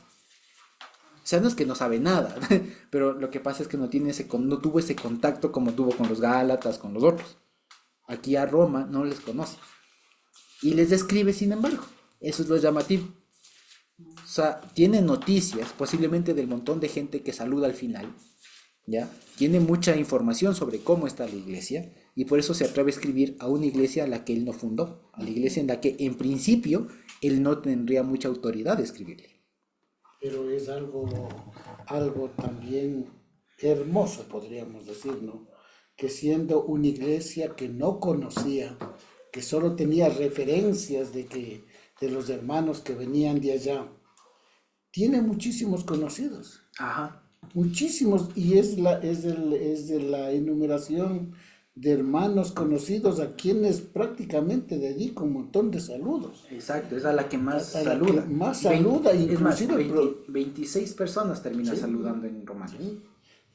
Speaker 1: O sea, no es que no sabe nada, pero lo que pasa es que no tuvo ese contacto como tuvo con los Gálatas, con los otros. Aquí a Roma no les conoce. Y les describe, sin embargo. Eso es lo llamativo. O sea, tiene noticias, posiblemente del montón de gente que saluda al final. ¿Ya? Tiene mucha información sobre cómo está la iglesia y por eso se atreve a escribir a una iglesia a la que él no fundó, a la iglesia en la que en principio él no tendría mucha autoridad de escribirle.
Speaker 3: Pero es algo también hermoso, podríamos decir, ¿no? Que siendo una iglesia que no conocía, que solo tenía referencias de los hermanos que venían de allá, tiene muchísimos conocidos.
Speaker 1: Ajá.
Speaker 3: Muchísimos, y es de la enumeración de hermanos conocidos a quienes prácticamente dedica un montón de saludos.
Speaker 1: Exacto, es a la que más
Speaker 3: A la
Speaker 1: saluda.
Speaker 3: que más saluda,
Speaker 1: Es más,
Speaker 3: inclusive
Speaker 1: 26 personas termina
Speaker 3: Sí.
Speaker 1: saludando en Romanos.
Speaker 3: Sí.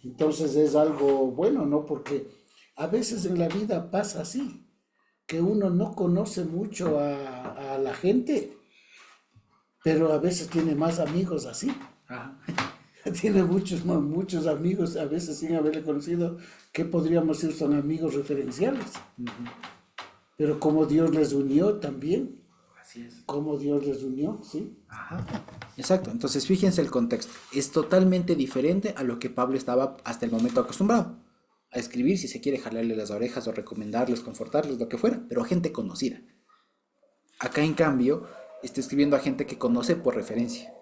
Speaker 3: Entonces es algo bueno, ¿no? Porque a veces en la vida pasa así, que uno no conoce mucho a la gente, pero a veces tiene más amigos así.
Speaker 1: Ajá.
Speaker 3: Tiene muchos amigos, a veces sin haberle conocido, que podríamos decir son amigos referenciales. Pero como Dios les unió también.
Speaker 1: Así es.
Speaker 3: cómo Dios les unió, ¿sí?
Speaker 1: Ajá. Exacto. Entonces, fíjense el contexto. Es totalmente diferente a lo que Pablo estaba hasta el momento acostumbrado a escribir, si se quiere jalarle las orejas o recomendarles, confortarles, lo que fuera, pero a gente conocida. Acá, en cambio, está escribiendo a gente que conoce por referencia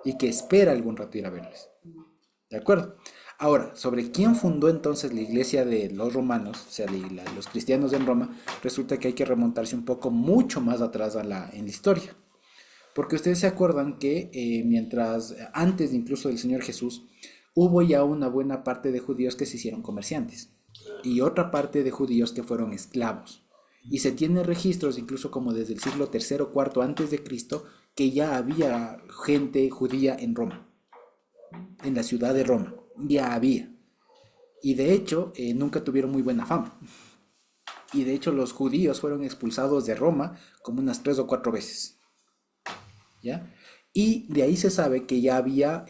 Speaker 1: y que espera algún rato ir a verles. ¿De acuerdo? Ahora, sobre quién fundó entonces la iglesia de los romanos, o sea, los cristianos en Roma, resulta que hay que remontarse un poco mucho más atrás en la historia. Porque ustedes se acuerdan que mientras, antes incluso del Señor Jesús, hubo ya una buena parte de judíos que se hicieron comerciantes y otra parte de judíos que fueron esclavos. Y se tiene registros, incluso como desde el siglo III o IV antes de Cristo, que ya había gente judía en Roma, en la ciudad de Roma, ya había. Y de hecho, nunca tuvieron muy buena fama. Y de hecho, los judíos fueron expulsados de Roma como unas 3 o 4 veces. ¿Ya? Y de ahí se sabe que ya había,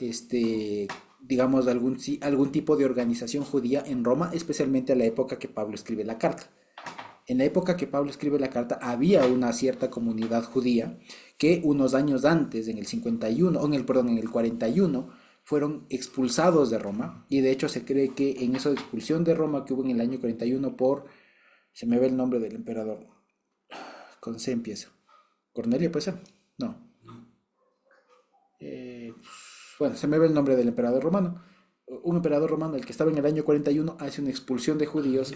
Speaker 1: digamos, algún tipo de organización judía en Roma, especialmente a la época que Pablo escribe la carta. En la época que Pablo escribe la carta había una cierta comunidad judía que unos años antes, en el 51, perdón, en el 41, fueron expulsados de Roma. Y de hecho se cree que en esa expulsión de Roma que hubo en el año 41 se me ve el nombre del emperador, con C empieza. ¿Cornelio puede ser? No. eh, bueno, se me ve el nombre del emperador romano. Un emperador romano, el que estaba en el año 41, hace una expulsión de judíos.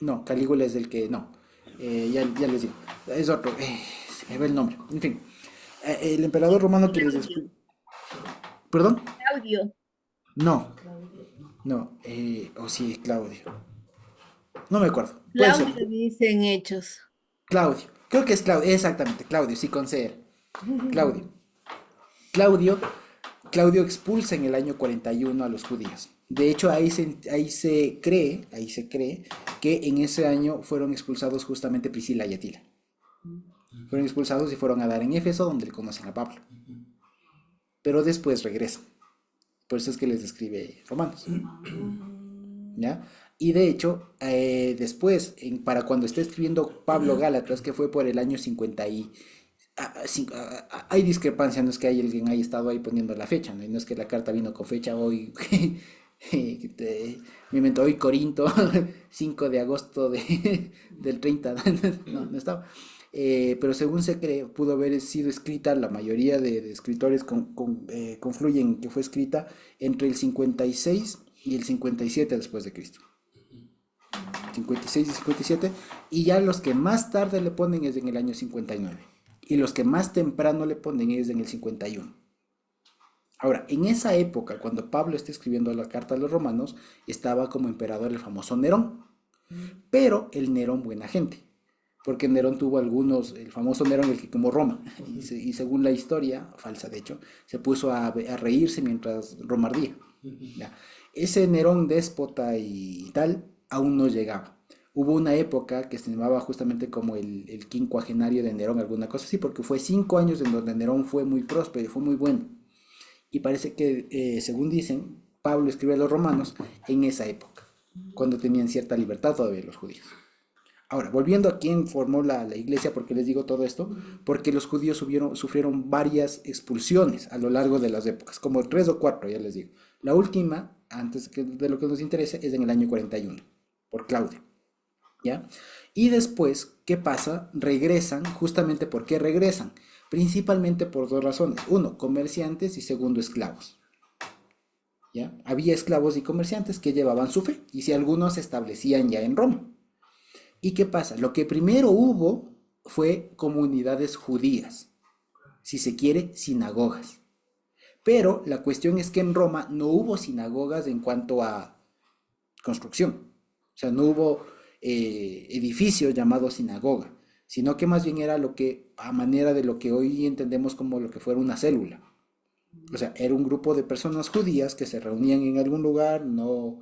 Speaker 1: No, Calígula es del que no. Ya les digo. Es otro. Se me ve el nombre. En fin. El emperador romano que les expulsó. ¿Perdón?
Speaker 2: Claudio.
Speaker 1: No, no. O sí, Claudio. No me acuerdo. Puede ser.
Speaker 2: Claudio dice en Hechos.
Speaker 1: Claudio. Creo que es Claudio. Exactamente, Claudio, sí, con C. Claudio. Claudio, Claudio expulsa en el año 41 a los judíos. De hecho, ahí se cree que en ese año fueron expulsados justamente Priscila y Atila. Fueron expulsados y fueron a dar en Éfeso, donde le conocen a Pablo. Pero después regresan. Por eso es que les describe Romanos. ¿Ya? Y de hecho, después, para cuando esté escribiendo Pablo Gálatas, que fue por el año 50 hay discrepancia, no es que alguien haya estado ahí poniendo la fecha, ¿no? Y no es que la carta vino con fecha hoy, me invento hoy Corinto, 5 de agosto del 30, no estaba. Pero según se cree, pudo haber sido escrita, la mayoría de escritores confluyen que fue escrita entre el 56 y el 57 después de Cristo. 56 y 57, y ya los que más tarde le ponen es en el año 59. Y los que más temprano le ponen es en el 51. Ahora, en esa época, cuando Pablo está escribiendo la carta a los romanos, estaba como emperador el famoso Nerón. Pero el Nerón buena gente. Porque Nerón tuvo el famoso Nerón, el que quemó Roma. Y según la historia, falsa de hecho, se puso a reírse mientras Roma ardía. ¿Ya? Ese Nerón déspota y tal, aún no llegaba. Hubo una época que se llamaba justamente como el quincuagenario de Nerón, alguna cosa así, porque fue 5 años en donde Nerón fue muy próspero y fue muy bueno. Y parece que, según dicen, Pablo escribe a los romanos en esa época, cuando tenían cierta libertad todavía los judíos. Ahora, volviendo a quién formó la iglesia, ¿por qué les digo todo esto? Porque los judíos sufrieron varias expulsiones a lo largo de las épocas, como 3 o 4, ya les digo. La última, antes de lo que nos interese, es en el año 41, por Claudio. ¿Ya? Y después, ¿qué pasa? Regresan, justamente ¿por qué regresan? Principalmente por 2 razones. Uno, comerciantes, y segundo, esclavos. ¿Ya? Había esclavos y comerciantes que llevaban su fe, y si algunos se establecían ya en Roma. ¿Y qué pasa? Lo que primero hubo fue comunidades judías, si se quiere, sinagogas. Pero la cuestión es que en Roma no hubo sinagogas en cuanto a construcción. O sea, no hubo edificios llamados sinagoga, sino que más bien era a manera de lo que hoy entendemos como lo que fuera una célula. O sea, era un grupo de personas judías que se reunían en algún lugar, no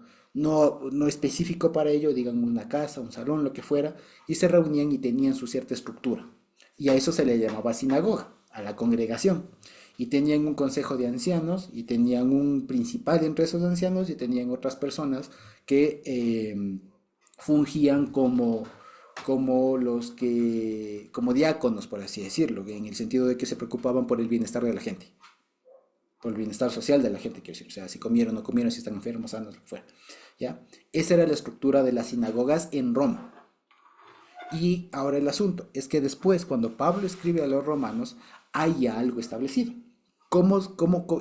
Speaker 1: específico para ello, digan una casa, un salón, lo que fuera, y se reunían y tenían su cierta estructura. Y a eso se le llamaba sinagoga, a la congregación. Y tenían un consejo de ancianos, y tenían un principal entre esos ancianos, y tenían otras personas que fungían como como diáconos, por así decirlo, en el sentido de que se preocupaban por el bienestar de la gente, por el bienestar social de la gente, quiero decir, o sea, si comieron o no comieron, si están enfermos, sanos, lo que fuera, ¿ya? Esa era la estructura de las sinagogas en Roma. Y ahora el asunto es que después, cuando Pablo escribe a los romanos, hay ya algo establecido.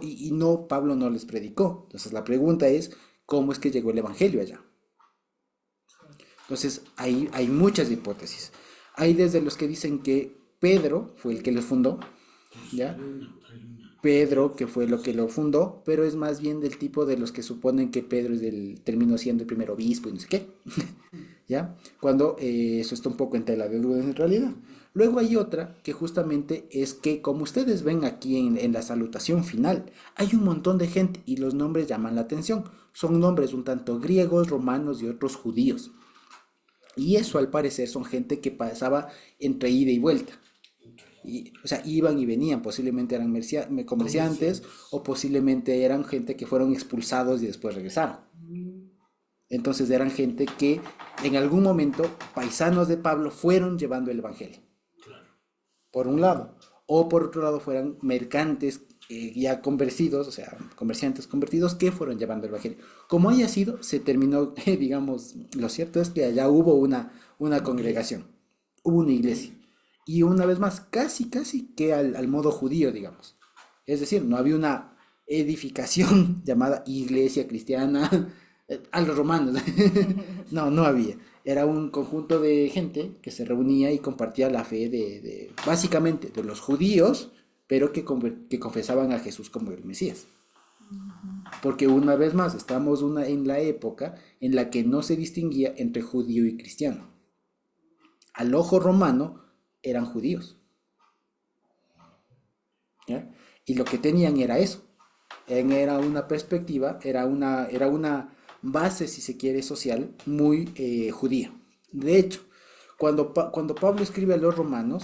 Speaker 1: Y no, Pablo no les predicó. Entonces la pregunta es, ¿cómo es que llegó el evangelio allá? Entonces hay muchas hipótesis. Hay desde los que dicen que Pedro fue el que los fundó, ¿ya? Pedro, que fue lo que lo fundó, pero es más bien del tipo de los que suponen que Pedro terminó siendo el primer obispo y no sé qué, ¿ya? Cuando eso está un poco en tela de dudas en realidad. Luego hay otra que justamente es que, como ustedes ven aquí en la salutación final, hay un montón de gente y los nombres llaman la atención. Son nombres un tanto griegos, romanos y otros judíos. Y eso al parecer son gente que pasaba entre ida y vuelta. O sea, iban y venían, posiblemente eran comerciantes o posiblemente eran gente que fueron expulsados y después regresaron. Entonces eran gente que en algún momento, paisanos de Pablo, fueron llevando el evangelio. Por un lado. O por otro lado fueran mercantes ya convertidos, o sea, comerciantes convertidos que fueron llevando el evangelio. Como haya sido, se terminó, digamos, lo cierto es que allá hubo una congregación, hubo una iglesia. Y una vez más, casi que al modo judío, digamos. Es decir, no había una edificación llamada iglesia cristiana a los romanos. No había. Era un conjunto de gente que se reunía y compartía la fe básicamente, de los judíos, pero que confesaban a Jesús como el Mesías. Porque una vez más, estamos en la época en la que no se distinguía entre judío y cristiano. Al ojo romano eran judíos, ¿ya? Y lo que tenían era eso. Era una perspectiva, era una base, si se quiere, social muy judía. De hecho, cuando Pablo escribe a los romanos,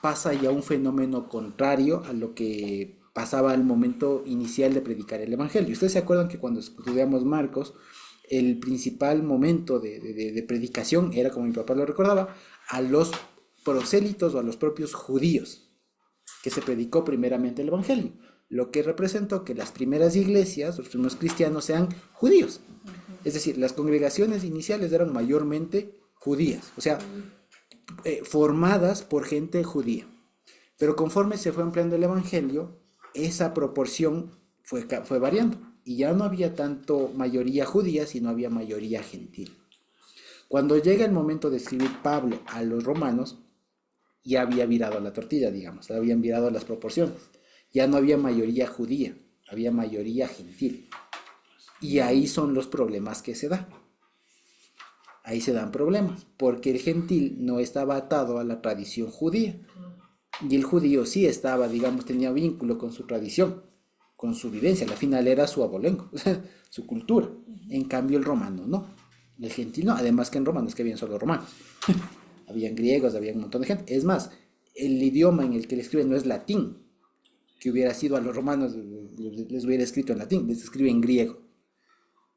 Speaker 1: pasa ya un fenómeno contrario a lo que pasaba al momento inicial de predicar el evangelio. Ustedes se acuerdan que cuando estudiamos Marcos, el principal momento de predicación era, como mi papá lo recordaba, a los prosélitos o a los propios judíos, que se predicó primeramente el evangelio, lo que representó que las primeras iglesias, los primeros cristianos sean judíos. Es decir, las congregaciones iniciales eran mayormente judías, o sea, formadas por gente judía. Pero conforme se fue ampliando el evangelio, esa proporción fue variando. Y ya no había tanto mayoría judía, sino había mayoría gentil. Cuando llega el momento de escribir Pablo a los romanos, ya había virado la tortilla, digamos, habían virado las proporciones. Ya no había mayoría judía, había mayoría gentil. Y ahí son los problemas que se dan. Ahí se dan problemas, porque el gentil no estaba atado a la tradición judía. Y el judío sí estaba, digamos, tenía vínculo con su tradición, con su vivencia. Al final era su abolengo, su cultura. En cambio el romano no. El gentil no. Además que en Roma no es que habían solo romanos. Habían griegos, había un montón de gente. Es más, el idioma en el que le escriben no es latín, que hubiera sido a los romanos, les hubiera escrito en latín, les escribe en griego,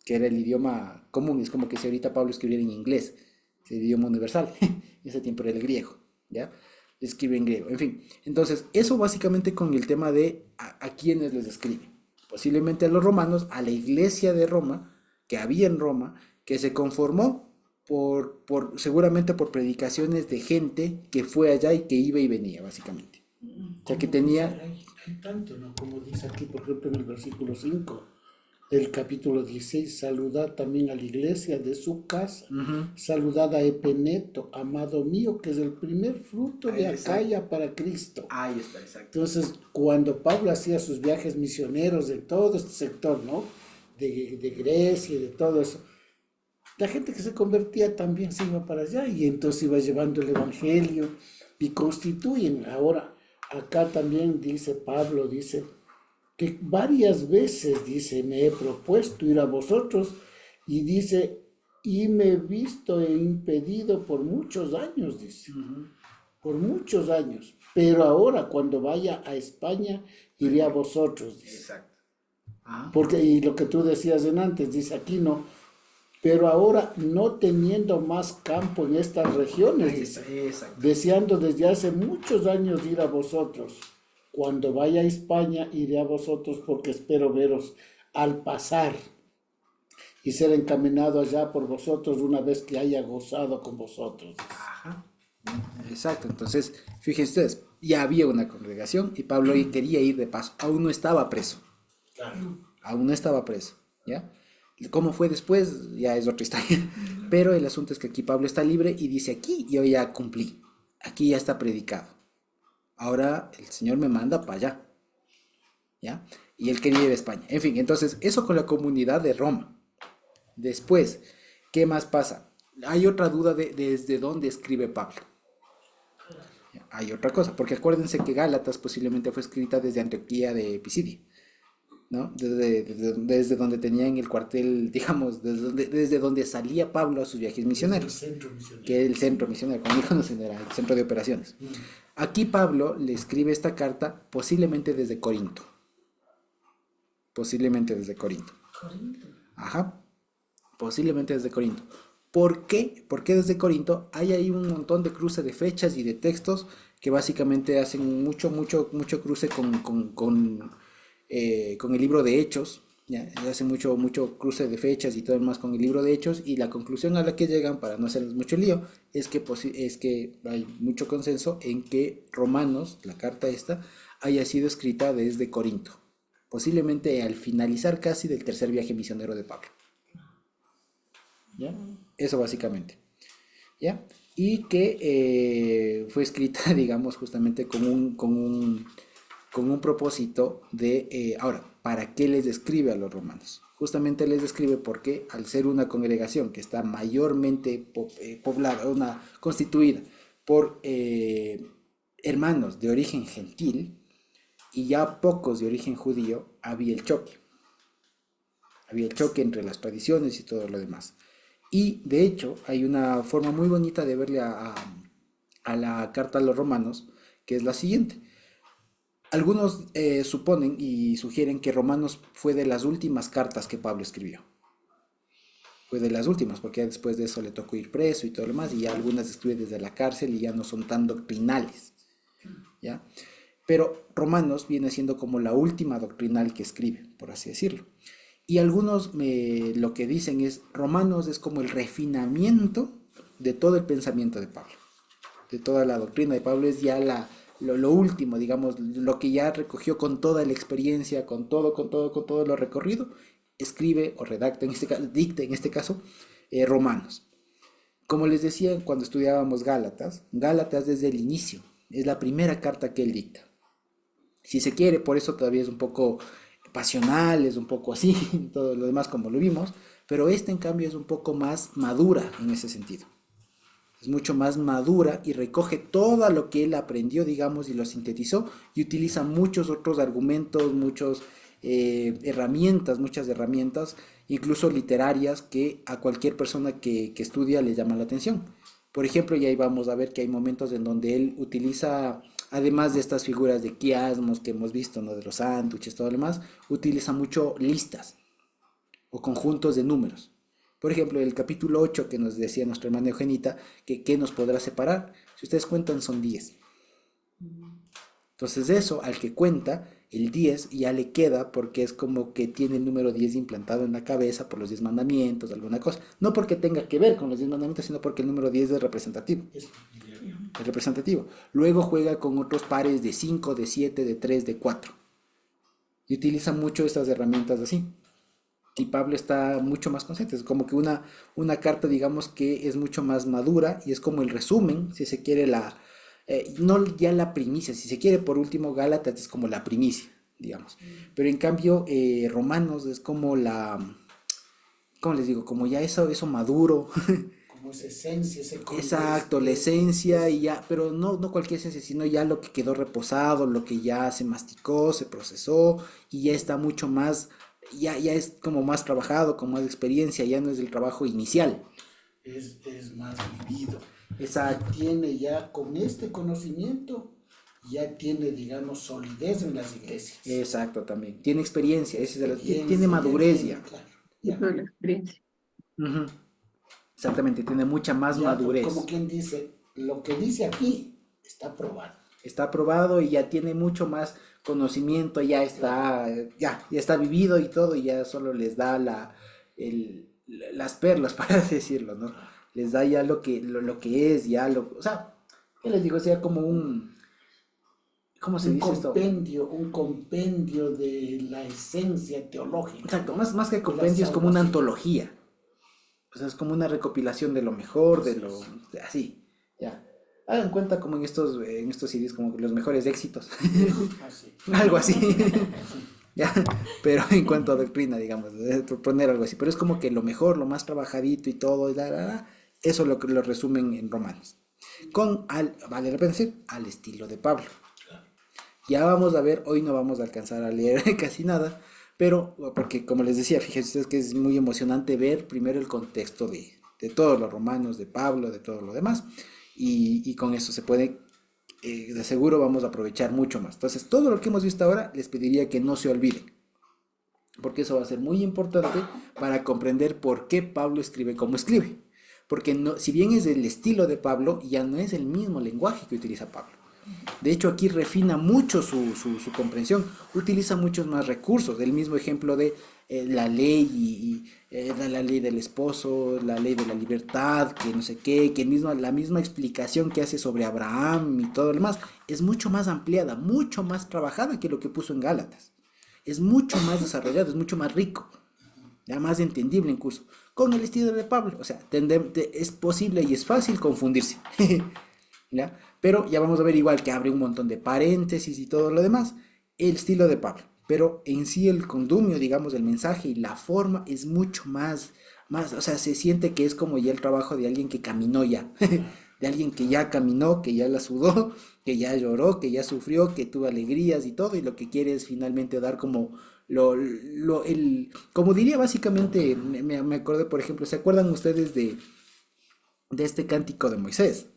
Speaker 1: que era el idioma común. Es como que si ahorita Pablo escribiera en inglés, es el idioma universal. En ese tiempo era el griego, ¿ya? Escribe en griego, en fin. Entonces, eso básicamente con el tema de a quiénes les escribe. Posiblemente a los romanos, a la iglesia de Roma, que había en Roma, que se conformó seguramente por predicaciones de gente que fue allá y que iba y venía, básicamente. O sea, que tenía...
Speaker 3: Hay tanto, ¿no? Como dice aquí, por ejemplo, en el versículo 5 del capítulo 16, saludad también a la iglesia de su casa, saludad a Epeneto, amado mío, que es el primer fruto de Acaya para Cristo.
Speaker 1: Ahí está, exacto.
Speaker 3: Entonces, cuando Pablo hacía sus viajes misioneros de todo este sector, ¿no? De Grecia y de todo eso, la gente que se convertía también se iba para allá y entonces iba llevando el evangelio y constituyen. Ahora, acá también dice Pablo, dice que varias veces, dice, me he propuesto ir a vosotros, y dice, y me he visto e impedido por muchos años, dice, por muchos años, pero ahora cuando vaya a España iré a vosotros, dice.
Speaker 1: Exacto.
Speaker 3: Porque, y lo que tú decías en antes, dice, aquí no, pero ahora no teniendo más campo en estas regiones, dice,
Speaker 1: Exacto.
Speaker 3: deseando desde hace muchos años ir a vosotros. Cuando vaya a España, iré a vosotros porque espero veros al pasar y ser encaminado allá por vosotros una vez que haya gozado con vosotros.
Speaker 1: Ajá. Exacto. Entonces, fíjense ustedes, ya había una congregación y Pablo ahí quería ir de paso. Aún no estaba preso.
Speaker 3: Claro.
Speaker 1: Aún no estaba preso. ¿Ya? ¿Cómo fue después? Ya es otra historia. Pero el asunto es que aquí Pablo está libre y dice, aquí yo ya cumplí. Aquí ya está predicado. Ahora el Señor me manda para allá. ¿Ya? Y él quería ir a España. En fin, entonces, eso con la comunidad de Roma. Después, ¿qué más pasa? Hay otra duda de desde dónde escribe Pablo. Hay otra cosa, porque acuérdense que Gálatas posiblemente fue escrita desde Antioquía de Pisidia, ¿no? Desde donde tenían el cuartel, digamos, desde donde salía Pablo a sus viajes
Speaker 3: Desde el
Speaker 1: misioneros,
Speaker 3: centro misionero.
Speaker 1: que es el centro misionero, como conocen, era el centro de operaciones. Aquí Pablo le escribe esta carta posiblemente desde Corinto. Posiblemente desde Corinto.
Speaker 4: Corinto.
Speaker 1: Ajá. Posiblemente desde Corinto. ¿Por qué? Porque desde Corinto hay ahí un montón de cruce de fechas y de textos que básicamente hacen mucho cruce con el libro de Hechos. ¿Ya? Hacen mucho cruce de fechas y todo el más con el libro de Hechos. Y la conclusión a la que llegan, para no hacerles mucho lío, es que hay mucho consenso en que Romanos, la carta esta, haya sido escrita desde Corinto. Posiblemente al finalizar casi del tercer viaje misionero de Pablo. ¿Ya? Eso básicamente. ¿Ya? Y que fue escrita, digamos, justamente con un propósito de, ahora, ¿para qué les describe a los romanos? Justamente les describe porque al ser una congregación que está mayormente poblada, constituida por hermanos de origen gentil y ya pocos de origen judío, había el choque. Había el choque entre las tradiciones y todo lo demás. Y de hecho hay una forma muy bonita de verle a la carta a los romanos, que es la siguiente. Algunos suponen y sugieren que Romanos fue de las últimas cartas que Pablo escribió. Fue de las últimas, porque ya después de eso le tocó ir preso y todo lo demás, y ya algunas escribe desde la cárcel y ya no son tan doctrinales. ¿Ya? Pero Romanos viene siendo como la última doctrinal que escribe, por así decirlo. Y algunos lo que dicen es, Romanos es como el refinamiento de todo el pensamiento de Pablo, de toda la doctrina de Pablo, es ya lo último, digamos, lo que ya recogió con toda la experiencia, con todo lo recorrido, escribe o redacta, dicta en este caso, Romanos. Como les decía cuando estudiábamos Gálatas desde el inicio, es la primera carta que él dicta. Si se quiere, por eso todavía es un poco pasional, es un poco así, todo lo demás como lo vimos, pero esta en cambio es un poco más madura en ese sentido. Es mucho más madura y recoge todo lo que él aprendió, digamos, y lo sintetizó y utiliza muchos otros argumentos, muchas herramientas, incluso literarias, que a cualquier persona que estudia le llama la atención. Por ejemplo, y ahí vamos a ver que hay momentos en donde él utiliza, además de estas figuras de quiasmos que hemos visto, ¿no? De los sándwiches, todo lo demás, utiliza mucho listas o conjuntos de números. Por ejemplo, el capítulo 8 que nos decía nuestra hermana Eugenita, que ¿qué nos podrá separar? Si ustedes cuentan son 10. Entonces eso, al que cuenta, el 10 ya le queda porque es como que tiene el número 10 implantado en la cabeza por los 10 mandamientos, alguna cosa. No porque tenga que ver con los 10 mandamientos, sino porque el número 10 es representativo. Es representativo. Luego juega con otros pares de 5, de 7, de 3, de 4. Y utiliza mucho estas herramientas así. Y Pablo está mucho más consciente. Es como que una carta, digamos, que es mucho más madura y es como el resumen, si se quiere, no ya la primicia, si se quiere, por último, Gálatas es como la primicia, digamos. Pero en cambio, Romanos es como ¿cómo les digo? Como ya eso maduro.
Speaker 3: Como esa esencia, ese
Speaker 1: Exacto, la esencia y ya, pero no cualquier esencia, sino ya lo que quedó reposado, lo que ya se masticó, se procesó y ya está mucho más, ya es como más trabajado, con más experiencia, ya no es el trabajo inicial.
Speaker 3: es más vivido.
Speaker 1: Exacto.
Speaker 3: Y tiene ya, con este conocimiento, ya tiene, digamos, solidez en las iglesias.
Speaker 1: Exacto, también. Tiene experiencia, tiene madurez ya.
Speaker 3: Claro,
Speaker 2: Por la experiencia.
Speaker 1: Ujú. Exactamente, tiene mucha más
Speaker 3: Ya,
Speaker 1: madurez.
Speaker 3: como quien dice, lo que dice aquí está probado.
Speaker 1: Está aprobado y ya tiene mucho más conocimiento, ya está vivido y todo, y ya solo les da las perlas, para así decirlo, ¿no? Les da ya lo que es, o sea, ¿qué les digo? Sea como ¿cómo se dice esto?
Speaker 3: Un compendio de la esencia teológica
Speaker 1: Exacto, más que
Speaker 3: de la
Speaker 1: compendio es como una
Speaker 3: salvación.
Speaker 1: antología. O sea, es como una recopilación de lo mejor,
Speaker 3: Así es.
Speaker 1: así, ya. Hagan cuenta como en estos CDs, como los mejores éxitos,
Speaker 3: Así.
Speaker 1: algo así, ya, pero en cuanto a doctrina, digamos, proponer algo así, pero es como que lo mejor, lo más trabajadito y todo, eso lo resumen en Romanos, vale la pena decir, al estilo de Pablo. Ya vamos a ver, hoy no vamos a alcanzar a leer casi nada, pero porque como les decía, fíjense ustedes que es muy emocionante ver primero el contexto de todos los romanos, de Pablo, de todo lo demás, y con eso se puede, de seguro vamos a aprovechar mucho más. Entonces, todo lo que hemos visto ahora, les pediría que no se olviden, porque eso va a ser muy importante para comprender por qué Pablo escribe como escribe. Porque no, si bien es el estilo de Pablo, ya no es el mismo lenguaje que utiliza Pablo. De hecho, aquí refina mucho su comprensión, utiliza muchos más recursos. El mismo ejemplo de la ley la ley del esposo, la ley de la libertad, que no sé qué, la misma explicación que hace sobre Abraham y todo lo demás, es mucho más ampliada, mucho más trabajada que lo que puso en Gálatas. Es mucho más desarrollado, es mucho más rico, ya más entendible incluso, con el estilo de Pablo. O sea, es posible y es fácil confundirse. ¿Ya? Pero ya vamos a ver igual que abre un montón de paréntesis y todo lo demás, el estilo de Pablo. Pero en sí el condumio, digamos, el mensaje y la forma es mucho más, o sea, se siente que es como ya el trabajo de alguien que caminó ya, de alguien que ya caminó, que ya la sudó, que ya lloró, que ya sufrió, que tuvo alegrías y todo, y lo que quiere es finalmente dar como como diría básicamente, me acordé, por ejemplo, ¿se acuerdan ustedes de este cántico de Moisés?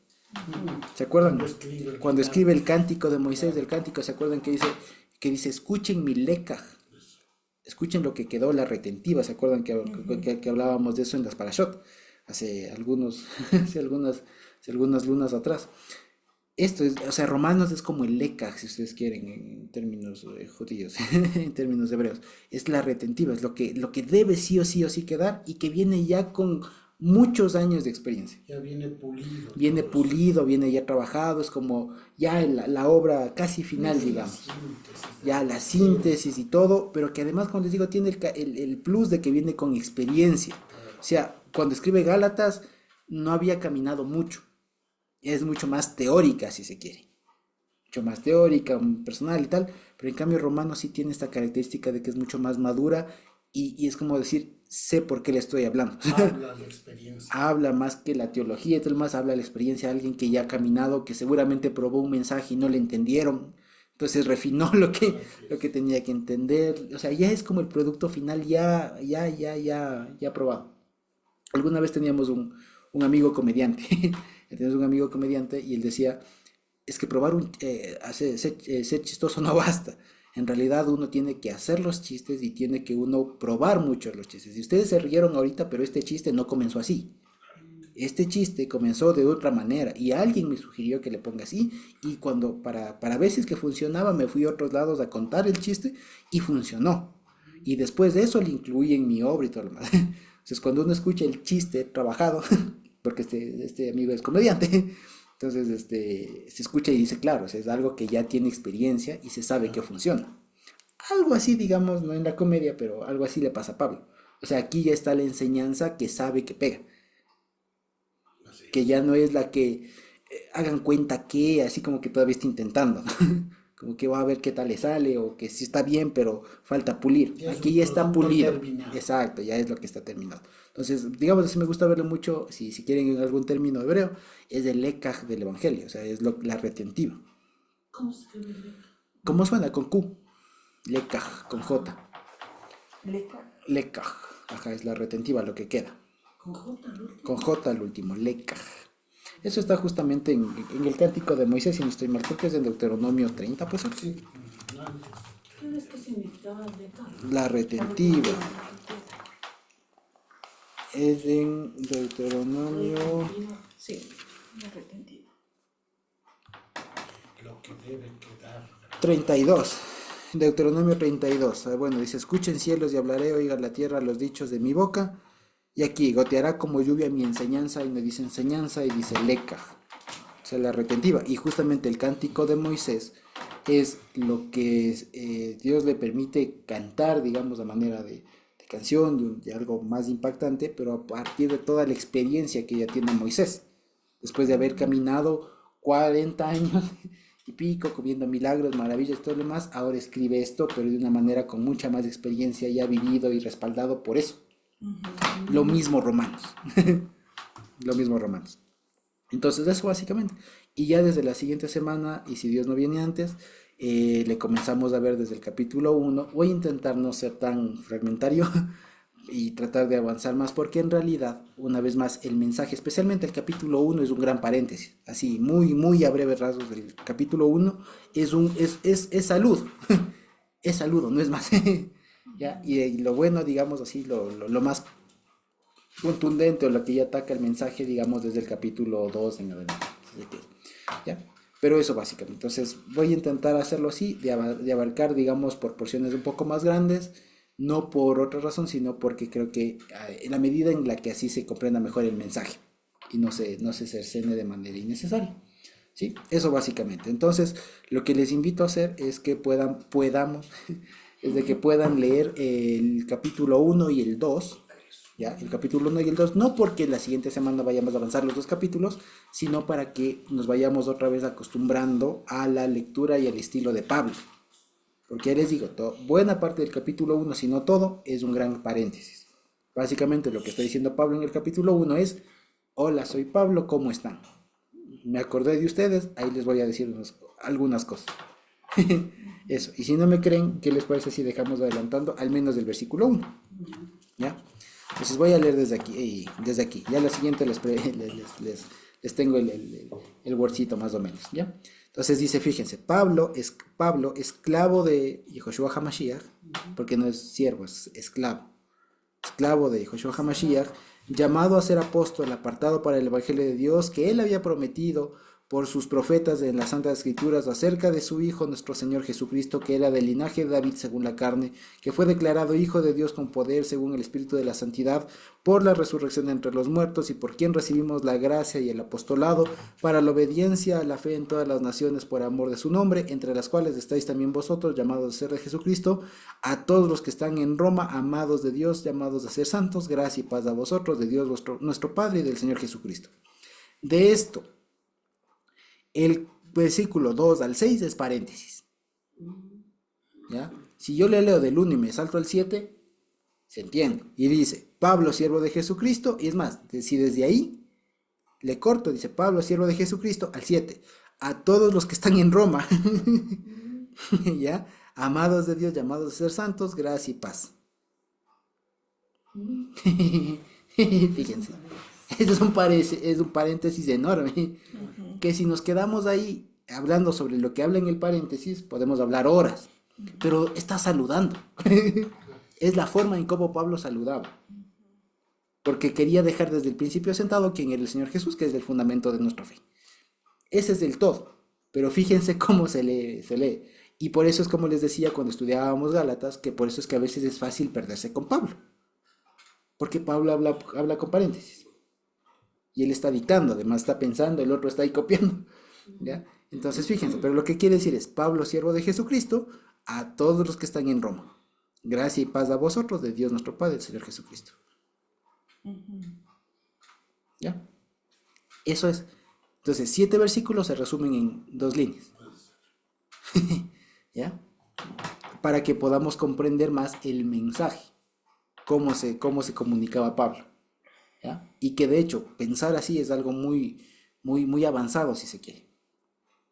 Speaker 1: ¿Se acuerdan?
Speaker 3: Cuando escribe el
Speaker 1: Cuando
Speaker 3: final,
Speaker 1: escribe el cántico de Moisés, del
Speaker 3: claro,
Speaker 1: cántico, ¿se acuerdan que dice, escuchen mi leca, escuchen lo que quedó la retentiva? ¿Se acuerdan que hablábamos de eso en las Parashot? Hace algunos, hace algunas lunas atrás. Esto es, o sea, Romanos es como el leca, si ustedes quieren, en términos judíos, en términos hebreos. Es la retentiva, es lo que debe sí o sí quedar y que viene ya con muchos años de experiencia.
Speaker 3: ya viene pulido
Speaker 1: Viene
Speaker 3: todo eso.
Speaker 1: pulido, viene ya trabajado, es como ya la obra casi final,
Speaker 3: Es la
Speaker 1: digamos.
Speaker 3: síntesis de
Speaker 1: Ya
Speaker 3: lo
Speaker 1: la
Speaker 3: que queda.
Speaker 1: síntesis y todo, pero que además, como les digo, tiene el plus de que viene con experiencia. O sea, cuando escribe Gálatas no había caminado mucho, es mucho más teórica, si se quiere. Mucho más teórica, personal y tal, pero en cambio Romano sí tiene esta característica de que es mucho más madura y es como decir, sé por qué le estoy hablando.
Speaker 3: Habla de experiencia.
Speaker 1: Habla más que la teología y todo más, habla de la experiencia de alguien que ya ha caminado, que seguramente probó un mensaje y no le entendieron, entonces refinó lo que,
Speaker 3: Así
Speaker 1: lo
Speaker 3: es.
Speaker 1: que tenía que entender, o sea, ya es como el producto final ya probado. Alguna vez teníamos un amigo comediante, teníamos un amigo comediante y él decía, es que ser chistoso no basta. En realidad uno tiene que hacer los chistes y tiene que uno probar mucho los chistes. Y ustedes se rieron ahorita, pero este chiste no comenzó así. Este chiste comenzó de otra manera y alguien me sugirió que le ponga así y cuando para ver si es que funcionaba me fui a otros lados a contar el chiste y funcionó. Y después de eso le incluí en mi obra y todo lo demás. Entonces cuando uno escucha el chiste trabajado, porque este amigo es comediante, entonces se escucha y dice, claro, o sea, es algo que ya tiene experiencia y se sabe que
Speaker 3: Claro,
Speaker 1: funciona. Algo así, digamos, no en la comedia, pero algo así le pasa a Pablo. O sea, aquí ya está la enseñanza que sabe que pega,
Speaker 3: así
Speaker 1: que
Speaker 3: es.
Speaker 1: ya no es la que hagan cuenta que, así como que todavía está intentando, ¿no? Como que va a ver qué tal le sale o que sí está bien, pero falta pulir.
Speaker 3: Ya es
Speaker 1: Aquí
Speaker 3: un
Speaker 1: ya está
Speaker 3: producto
Speaker 1: pulido.
Speaker 3: terminado.
Speaker 1: Exacto, ya es lo que está terminado. Entonces, digamos así, me gusta verlo mucho, si quieren en algún término hebreo, es el lekaj del evangelio, o sea, es la retentiva.
Speaker 4: ¿Cómo se escribe leca?
Speaker 1: ¿Cómo suena? Con Q. Lekaj, con J.
Speaker 4: Leca.
Speaker 1: Lekaj, ajá, es la retentiva, lo que queda.
Speaker 4: Con J al
Speaker 1: Con
Speaker 4: último.
Speaker 1: J al último, lekaj. Eso está justamente en el cántico de Moisés, si no estoy mal, creo que es en Deuteronomio 30, pues
Speaker 3: Sí, antes.
Speaker 4: ¿Sabes qué significaba leca?
Speaker 1: la
Speaker 4: La
Speaker 1: retentiva.
Speaker 4: retentiva.
Speaker 1: Es en Deuteronomio
Speaker 2: Sí, arrepentido.
Speaker 3: Lo que debe quedar.
Speaker 1: 32. Deuteronomio 32. Bueno, dice, escuchen cielos y hablaré, oiga la tierra los dichos de mi boca. Y aquí, goteará como lluvia mi enseñanza, y me dice enseñanza, y dice leca. O sea, la retentiva. Y justamente el cántico de Moisés es lo que Dios le permite cantar, digamos, a manera de canción, de algo más impactante, pero a partir de toda la experiencia que ya tiene Moisés, después de haber caminado 40 años y pico, comiendo milagros, maravillas, todo lo demás, ahora escribe esto, pero de una manera con mucha más experiencia, ya vivido y respaldado por eso. Lo mismo Romanos. Lo mismo Romanos. Entonces eso básicamente. Y ya desde la siguiente semana, y si Dios no viene antes, le comenzamos a ver desde el capítulo 1. Voy a intentar no ser tan fragmentario y tratar de avanzar más, porque en realidad, una vez más, el mensaje, especialmente el capítulo 1, es un gran paréntesis. Así, muy, muy a breves rasgos del capítulo 1, es saludo. Es saludo, no es más. ¿Ya? Y lo bueno, digamos así, lo más contundente o lo que ya ataca el mensaje, digamos, desde el capítulo 2 en adelante. ¿Ya? Pero eso básicamente. Entonces voy a intentar hacerlo así, de abarcar, digamos, por porciones un poco más grandes, no por otra razón, sino porque creo que en la medida en la que así se comprenda mejor el mensaje y no se cercene de manera innecesaria. ¿Sí? Eso básicamente. Entonces, lo que les invito a hacer es que podamos, es de que puedan leer el capítulo 1 y el 2. ¿Ya? El capítulo 1 y el 2, no porque la siguiente semana vayamos a avanzar los dos capítulos, sino para que nos vayamos otra vez acostumbrando a la lectura y al estilo de Pablo. Porque ya les digo, buena parte del capítulo 1, si no todo, es un gran paréntesis. Básicamente lo que está diciendo Pablo en el capítulo 1 es, hola, soy Pablo, ¿cómo están? Me acordé de ustedes, ahí les voy a decir algunas cosas. Eso, y si no me creen, ¿qué les parece si dejamos adelantando al menos del versículo 1? ¿Ya? Entonces voy a leer desde aquí, Ya la siguiente les tengo el wordcito más o menos, ¿ya? Entonces dice, fíjense, Pablo, esclavo de Yehoshua HaMashiach, porque no es siervo, es esclavo de Yehoshua HaMashiach, llamado a ser apóstol, apartado para el Evangelio de Dios, que él había prometido por sus profetas en las Santas Escrituras acerca de su Hijo, nuestro Señor Jesucristo, que era del linaje de David según la carne, que fue declarado Hijo de Dios con poder según el Espíritu de la Santidad, por la resurrección de entre los muertos, y por quien recibimos la gracia y el apostolado, para la obediencia a la fe en todas las naciones por amor de su nombre, entre las cuales estáis también vosotros, llamados a ser de Jesucristo, a todos los que están en Roma, amados de Dios, llamados a ser santos, gracia y paz a vosotros, de Dios nuestro Padre y del Señor Jesucristo. De esto, el versículo 2 al 6 es paréntesis. ¿Ya? Si yo le leo del 1 y me salto al 7, se entiende. Y dice, Pablo, siervo de Jesucristo, y es más, si desde ahí le corto, dice Pablo, siervo de Jesucristo, al 7, a todos los que están en Roma, ¿ya? Amados de Dios, llamados a ser santos, gracia y paz. Fíjense, es un paréntesis enorme, que si nos quedamos ahí hablando sobre lo que habla en el paréntesis, podemos hablar horas, pero está saludando. Es la forma en cómo Pablo saludaba, porque quería dejar desde el principio sentado quién era el Señor Jesús, que es el fundamento de nuestra fe. Ese es el todo, pero fíjense cómo se lee. Y por eso es como les decía cuando estudiábamos Gálatas, que por eso es que a veces es fácil perderse con Pablo, porque Pablo habla con paréntesis. Y él está dictando, además está pensando, el otro está ahí copiando, ¿ya? Entonces fíjense, pero lo que quiere decir es, Pablo, siervo de Jesucristo, a todos los que están en Roma. Gracia y paz a vosotros, de Dios nuestro Padre, el Señor Jesucristo. ¿Ya? Eso es. Entonces, 7 versículos se resumen en 2 líneas. ¿Ya? Para que podamos comprender más el mensaje, cómo se comunicaba Pablo. ¿Ya? Y que de hecho pensar así es algo muy, muy, muy avanzado, si se quiere.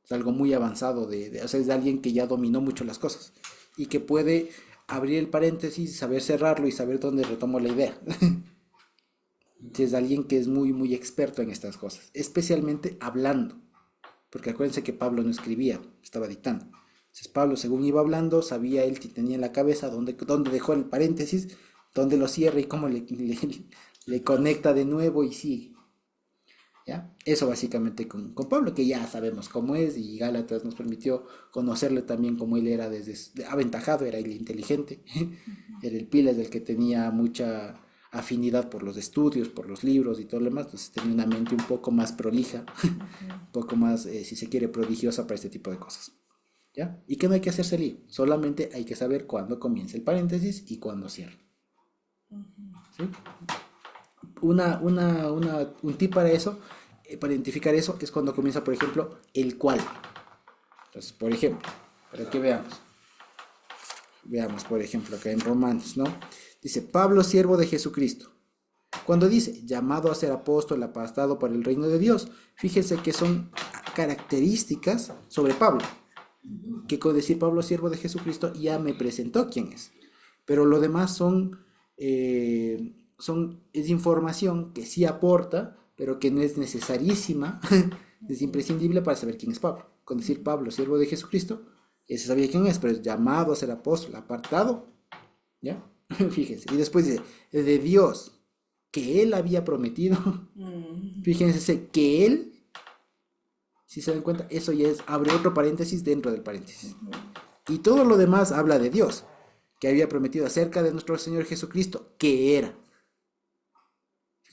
Speaker 1: Es algo muy avanzado, o sea, es de alguien que ya dominó mucho las cosas y que puede abrir el paréntesis, saber cerrarlo y saber dónde retomo la idea. Es alguien que es muy, muy experto en estas cosas, especialmente hablando, porque acuérdense que Pablo no escribía, estaba dictando. Entonces Pablo, según iba hablando, sabía él que tenía en la cabeza dónde dejó el paréntesis, dónde lo cierra y cómo le conecta de nuevo y sigue. ¿Ya? Eso básicamente con Pablo, que ya sabemos cómo es, y Gálatas nos permitió conocerle también como él era aventajado, era el inteligente, era el pilas del que tenía mucha afinidad por los estudios, por los libros y todo lo demás, entonces tenía una mente un poco más prolija, un poco más, si se quiere, prodigiosa para este tipo de cosas. ¿Ya? Y que no hay que hacerse lío, solamente hay que saber cuándo comienza el paréntesis y cuándo cierra. ¿Sí? Un tip para eso, para identificar eso, es cuando comienza, por ejemplo, el cual. Entonces, por ejemplo, para que veamos, por ejemplo, acá en Romanos, ¿no? Dice, Pablo, siervo de Jesucristo. Cuando dice, llamado a ser apóstol, apartado para el reino de Dios, fíjense que son características sobre Pablo. Que con decir Pablo, siervo de Jesucristo, ya me presentó quién es. Pero lo demás es información que sí aporta, pero que no es necesarísima, es imprescindible para saber quién es Pablo. Con decir Pablo, siervo de Jesucristo, ya se sabía quién es, pero es llamado a ser apóstol, apartado, ¿ya? Fíjense, y después dice, de Dios, que él había prometido, fíjense que él, si se dan cuenta, eso ya abre otro paréntesis dentro del paréntesis. Y todo lo demás habla de Dios, que había prometido acerca de nuestro Señor Jesucristo, que era.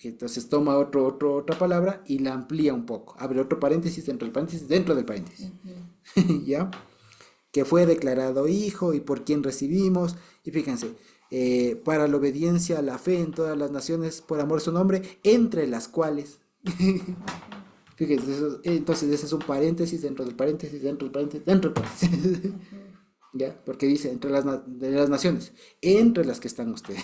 Speaker 1: Entonces toma otra palabra y la amplía un poco. Abre otro paréntesis dentro del paréntesis, dentro del paréntesis. ¿Ya? Que fue declarado hijo y por quien recibimos. Y fíjense, para la obediencia a la fe en todas las naciones, por amor a su nombre, entre las cuales. Fíjense, entonces ese es un paréntesis dentro del paréntesis, dentro del paréntesis, dentro del paréntesis. ¿Ya? Porque dice de las naciones, entre las que están ustedes.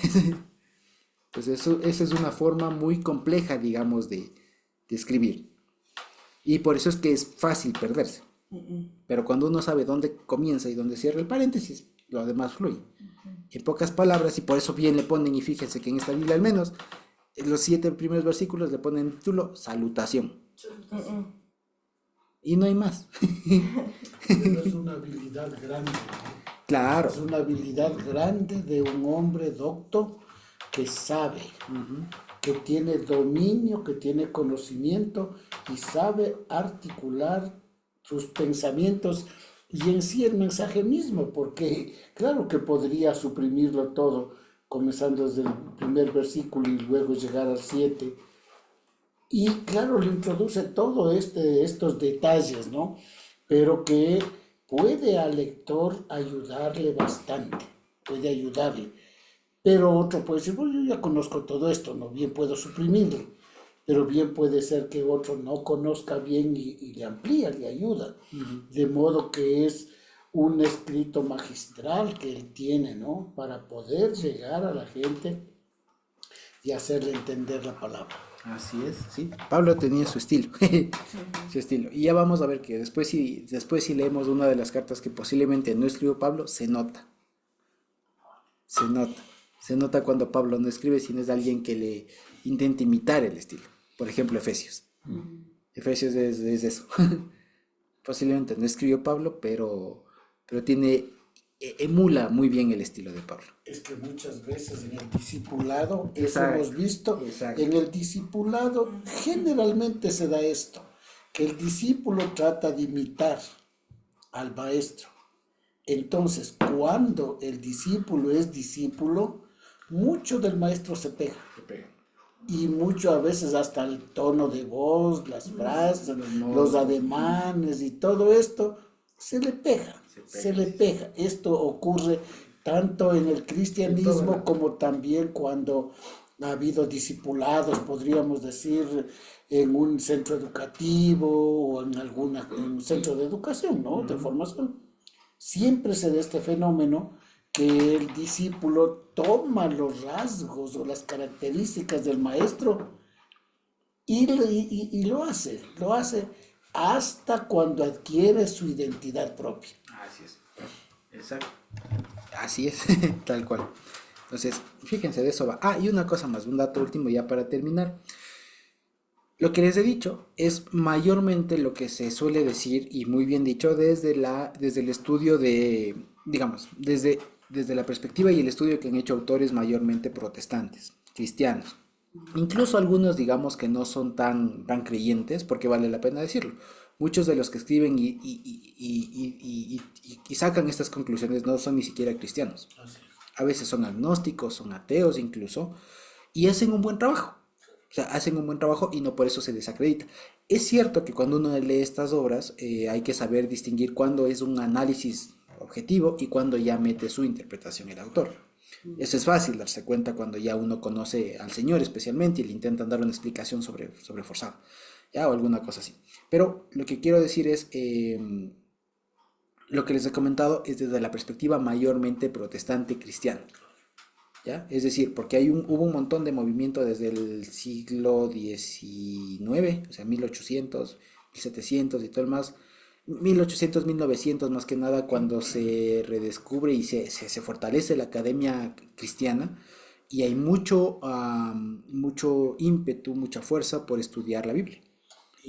Speaker 1: Pues esa es una forma muy compleja, digamos, de escribir. Y por eso es que es fácil perderse. Pero cuando uno sabe dónde comienza y dónde cierra el paréntesis, lo demás fluye. En pocas palabras, y por eso bien le ponen, y fíjense que en esta Biblia al menos, en los 7 primeros versículos le ponen el título, salutación. Y no hay más.
Speaker 3: Pero es una habilidad grande.
Speaker 1: Claro.
Speaker 3: Es una habilidad grande de un hombre docto que sabe, que tiene dominio, que tiene conocimiento y sabe articular sus pensamientos y en sí el mensaje mismo, porque claro que podría suprimirlo todo, comenzando desde el primer versículo y luego llegar al 7. Y claro, le introduce todo estos detalles, ¿no? Pero que puede al lector ayudarle bastante, puede ayudarle. Pero otro puede decir, bueno, yo ya conozco todo esto, ¿no? Bien puedo suprimirle. Pero bien puede ser que otro no conozca bien y le amplía, le ayuda. De modo que es un escrito magistral que él tiene, ¿no? Para poder llegar a la gente y hacerle entender la palabra.
Speaker 1: Así es, sí. Pablo tenía su estilo, su estilo. Y ya vamos a ver que después si leemos una de las cartas que posiblemente no escribió Pablo, se nota. Se nota cuando Pablo no escribe, sino es alguien que le intenta imitar el estilo. Por ejemplo, Efesios. Efesios es eso. Posiblemente no escribió Pablo, pero emula muy bien el estilo de Pablo.
Speaker 3: Es que muchas veces en el discipulado, eso
Speaker 1: Exacto,
Speaker 3: hemos visto,
Speaker 1: exacto.
Speaker 3: en el discipulado generalmente se da esto, que el discípulo trata de imitar al maestro. Entonces, cuando el discípulo es discípulo, mucho del maestro se pega. Y mucho a veces hasta el tono de voz, las frases, los ademanes y todo esto, se le pega. Esto ocurre tanto en el cristianismo como también cuando ha habido discipulados, podríamos decir, en un centro educativo o en un centro de educación, ¿no? De formación. Siempre se da este fenómeno que el discípulo toma los rasgos o las características del maestro y lo hace hasta cuando adquiere su identidad propia.
Speaker 1: Así es. Exacto. Así es, tal cual. Entonces, fíjense, de eso va. Ah, y una cosa más, un dato último ya para terminar. Lo que les he dicho es mayormente lo que se suele decir, y muy bien dicho, desde el estudio de, digamos, desde la perspectiva y el estudio que han hecho autores mayormente protestantes, cristianos, Incluso algunos, digamos, que no son tan creyentes, porque vale la pena decirlo. Muchos de los que escriben y sacan estas conclusiones no son ni siquiera cristianos.
Speaker 3: Así es.
Speaker 1: A veces son agnósticos, son ateos incluso, y hacen un buen trabajo. O sea, hacen un buen trabajo y no por eso se desacredita. Es cierto que cuando uno lee estas obras hay que saber distinguir cuándo es un análisis objetivo y cuándo ya mete su interpretación el autor. Eso es fácil darse cuenta cuando ya uno conoce al Señor especialmente y le intentan dar una explicación sobre forzado, ¿ya? O alguna cosa así. Pero lo que quiero decir es, lo que les he comentado es desde la perspectiva mayormente protestante cristiana. ¿Ya? Es decir, porque hubo un montón de movimiento desde el siglo XIX, o sea, 1800, 1700 y todo el más, 1800, 1900 más que nada, cuando se redescubre y se fortalece la academia cristiana y hay mucho ímpetu, mucha fuerza por estudiar la Biblia,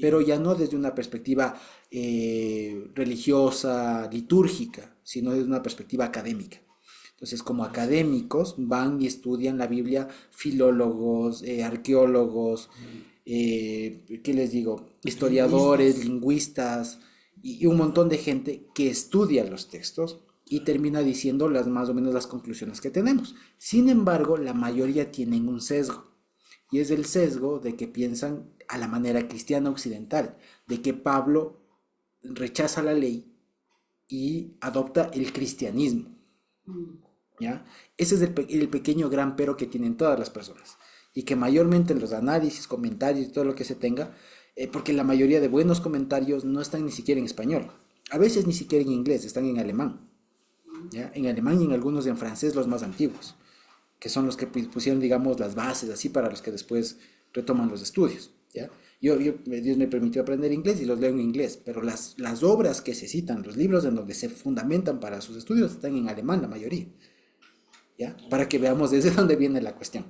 Speaker 1: pero ya no desde una perspectiva religiosa, litúrgica, sino desde una perspectiva académica. Entonces, como académicos, van y estudian la Biblia filólogos, arqueólogos, ¿qué les digo? Historiadores, lingüistas y un montón de gente que estudia los textos y termina diciendo más o menos las conclusiones que tenemos. Sin embargo, la mayoría tienen un sesgo. Y es el sesgo de que piensan a la manera cristiana occidental, de que Pablo rechaza la ley y adopta el cristianismo. ¿Ya? Ese es el pequeño gran pero que tienen todas las personas y que mayormente en los análisis, comentarios y todo lo que se tenga, porque la mayoría de buenos comentarios no están ni siquiera en español, a veces ni siquiera en inglés, están en alemán, ¿ya? En alemán y en algunos en francés, los más antiguos, que son los que pusieron, digamos, las bases así para los que después retoman los estudios, ¿ya? Dios me permitió aprender inglés y los leo en inglés, pero las obras que se citan, los libros en donde se fundamentan para sus estudios están en alemán la mayoría, ¿ya? Para que veamos desde dónde viene la cuestión.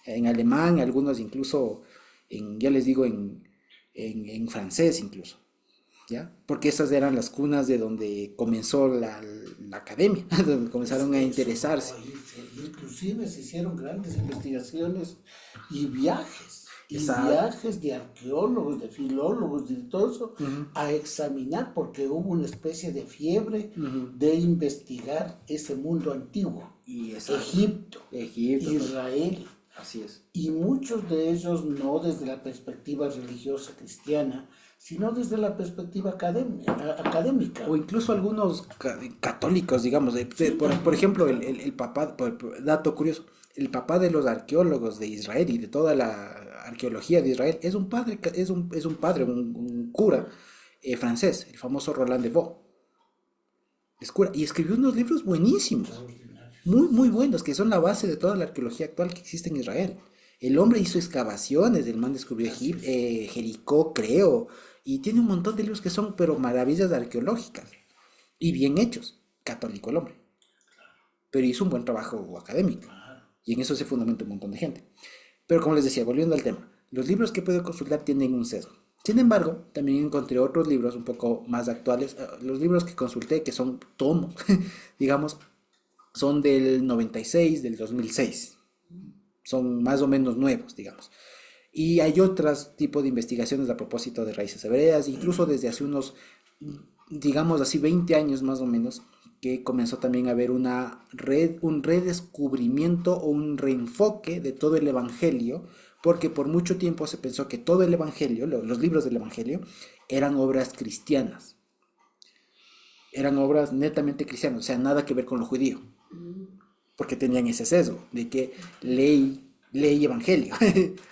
Speaker 1: En alemán, algunos incluso, ya les digo, en francés incluso, ¿ya? Porque esas eran las cunas de donde comenzó la academia, donde comenzaron a interesarse.
Speaker 3: Inclusive se hicieron grandes investigaciones y viajes. Y
Speaker 1: Exacto.
Speaker 3: viajes de arqueólogos, de filólogos, de todo eso, a examinar, porque hubo una especie de fiebre de investigar ese mundo antiguo.
Speaker 1: Y
Speaker 3: Egipto,
Speaker 1: Egipto,
Speaker 3: Israel,
Speaker 1: así es.
Speaker 3: y muchos de ellos no desde la perspectiva religiosa cristiana, sino desde la perspectiva académica.
Speaker 1: O incluso algunos católicos, digamos, por ejemplo, el papá, dato curioso, el papá de los arqueólogos de Israel y de toda la arqueología de Israel es un padre, un cura francés, el famoso Roland de Vaux. Es cura, y escribió unos libros buenísimos, muy buenos, que son la base de toda la arqueología actual que existe en Israel. El hombre hizo excavaciones, el man descubrió Jericó, creo, y tiene un montón de libros que son, pero maravillas arqueológicas, y bien hechos, católico el hombre, pero hizo un buen trabajo académico, y en eso se fundamenta un montón de gente. Pero como les decía, volviendo al tema, los libros que puedo consultar tienen un sesgo. Sin embargo, también encontré otros libros un poco más actuales. Los libros que consulté, que son tomos, digamos, son del 96, del 2006. Son más o menos nuevos, digamos. Y hay otros tipos de investigaciones a propósito de raíces hebreas, incluso desde hace unos, digamos así, 20 años más o menos, que comenzó también a haber un redescubrimiento o un reenfoque de todo el Evangelio, porque por mucho tiempo se pensó que todo el Evangelio, los libros del Evangelio, eran obras cristianas, eran obras netamente cristianas, o sea, nada que ver con lo judío, porque tenían ese sesgo de que ley y evangelio,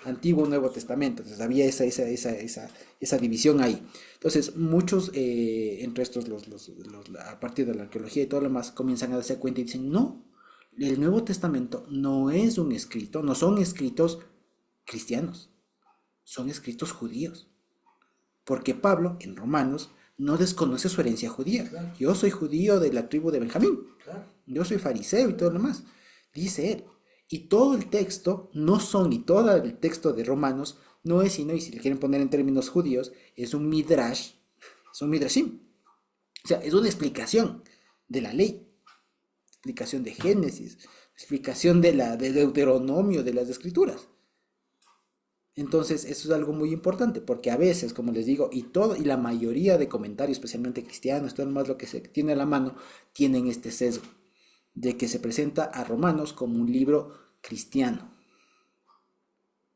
Speaker 1: Antiguo Nuevo Testamento, entonces había esa división ahí. Entonces muchos, entre estos, a partir de la arqueología y todo lo demás, comienzan a darse cuenta y dicen, no, el Nuevo Testamento no es un escrito, no son escritos cristianos, son escritos judíos, porque Pablo en Romanos no desconoce su herencia judía.
Speaker 3: Claro.
Speaker 1: Yo soy judío de la tribu de Benjamín,
Speaker 3: Claro.
Speaker 1: yo soy fariseo y todo lo demás, dice él. Y todo el texto y todo el texto de Romanos no es sino, y si le quieren poner en términos judíos, es un midrash, es un midrashim. O sea, es una explicación de la ley, explicación de Génesis, explicación de Deuteronomio, de las escrituras. Entonces, eso es algo muy importante, porque a veces, como les digo, y la mayoría de comentarios, especialmente cristianos, todo más lo que se tiene a la mano, tienen este sesgo de que se presenta a Romanos como un libro cristiano.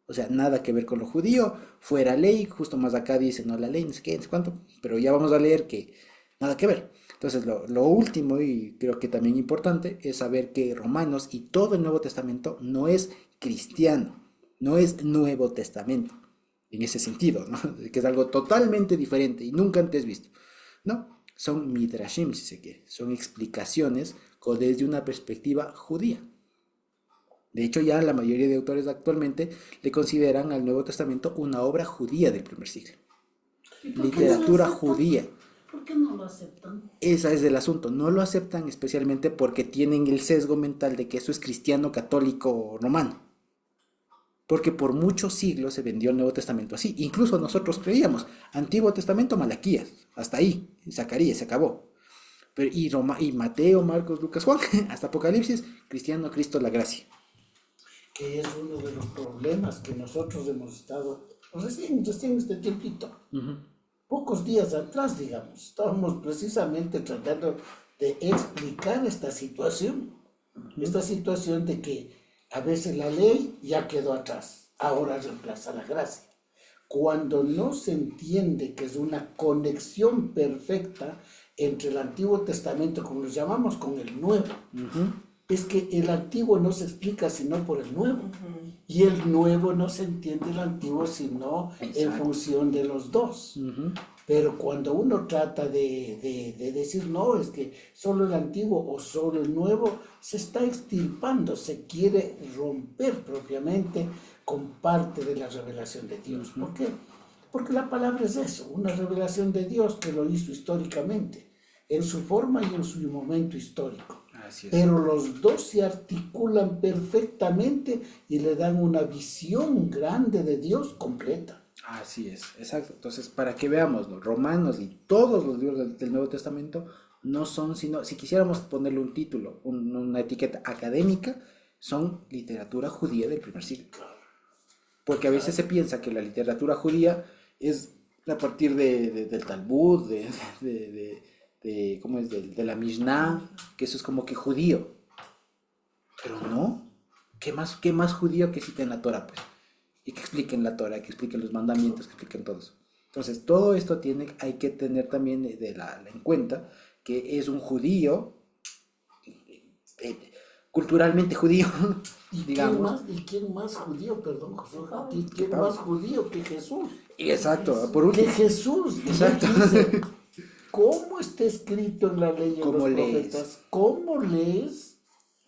Speaker 1: O sea, nada que ver con lo judío, fuera ley, justo más acá dice, no la ley, no sé qué, no sé cuánto, pero ya vamos a leer que nada que ver. Entonces, lo último y creo que también importante es saber que Romanos y todo el Nuevo Testamento no es cristiano, no es Nuevo Testamento, en ese sentido, ¿no? Que es algo totalmente diferente y nunca antes visto, ¿no? Son midrashim, si se quiere, son explicaciones desde una perspectiva judía. De hecho, ya la mayoría de autores actualmente le consideran al Nuevo Testamento una obra judía del primer siglo.
Speaker 4: ¿Y por qué no lo
Speaker 1: Literatura
Speaker 4: aceptan?
Speaker 1: judía.
Speaker 4: ¿Por qué no lo aceptan?
Speaker 1: Ese es el asunto. No lo aceptan especialmente porque tienen el sesgo mental de que eso es cristiano, católico, romano. Porque por muchos siglos se vendió el Nuevo Testamento así. Incluso nosotros creíamos, Antiguo Testamento, Malaquías, hasta ahí, Zacarías, se acabó. Pero, y Mateo, Marcos, Lucas, Juan, hasta Apocalipsis, cristiano, Cristo, la gracia.
Speaker 3: Que es uno de los problemas que nosotros hemos estado recién este tiempito, pocos días atrás, digamos, estábamos precisamente tratando de explicar esta situación de que a veces la ley ya quedó atrás, ahora reemplaza la gracia. Cuando no se entiende que es una conexión perfecta entre el Antiguo Testamento, como lo llamamos, con el Nuevo, es que el Antiguo no se explica sino por el Nuevo, y el Nuevo no se entiende el Antiguo sino en función de los dos. Pero cuando uno trata de decir, no, es que solo el Antiguo o solo el Nuevo, se está extirpando, se quiere romper propiamente con parte de la revelación de Dios. ¿Por qué? Porque la palabra es eso, una revelación de Dios que lo hizo históricamente, en su forma y en su momento histórico. Pero los dos se articulan perfectamente y le dan una visión grande de Dios completa.
Speaker 1: Así es, exacto. Entonces, para que veamos, los Romanos y todos los libros del Nuevo Testamento no son sino, si quisiéramos ponerle un título, una etiqueta académica, son literatura judía del primer siglo. Porque a veces se piensa que la literatura judía es a partir del Talmud, ¿cómo es? De la Mishnah, que eso es como que judío. Pero no, ¿qué más judío que cita en la Torah, pues? Y que expliquen la Torah, que expliquen los mandamientos, que expliquen todo eso. Entonces, todo esto hay que tener también en cuenta que es un judío, culturalmente judío, digamos.
Speaker 3: ¿Quién más judío, perdón, José? ¿Quién más judío que Jesús?
Speaker 1: Exacto, por último.
Speaker 3: Que Jesús.
Speaker 1: Exacto.
Speaker 3: Dice, ¿cómo está escrito en la ley y en los profetas? ¿Cómo lees?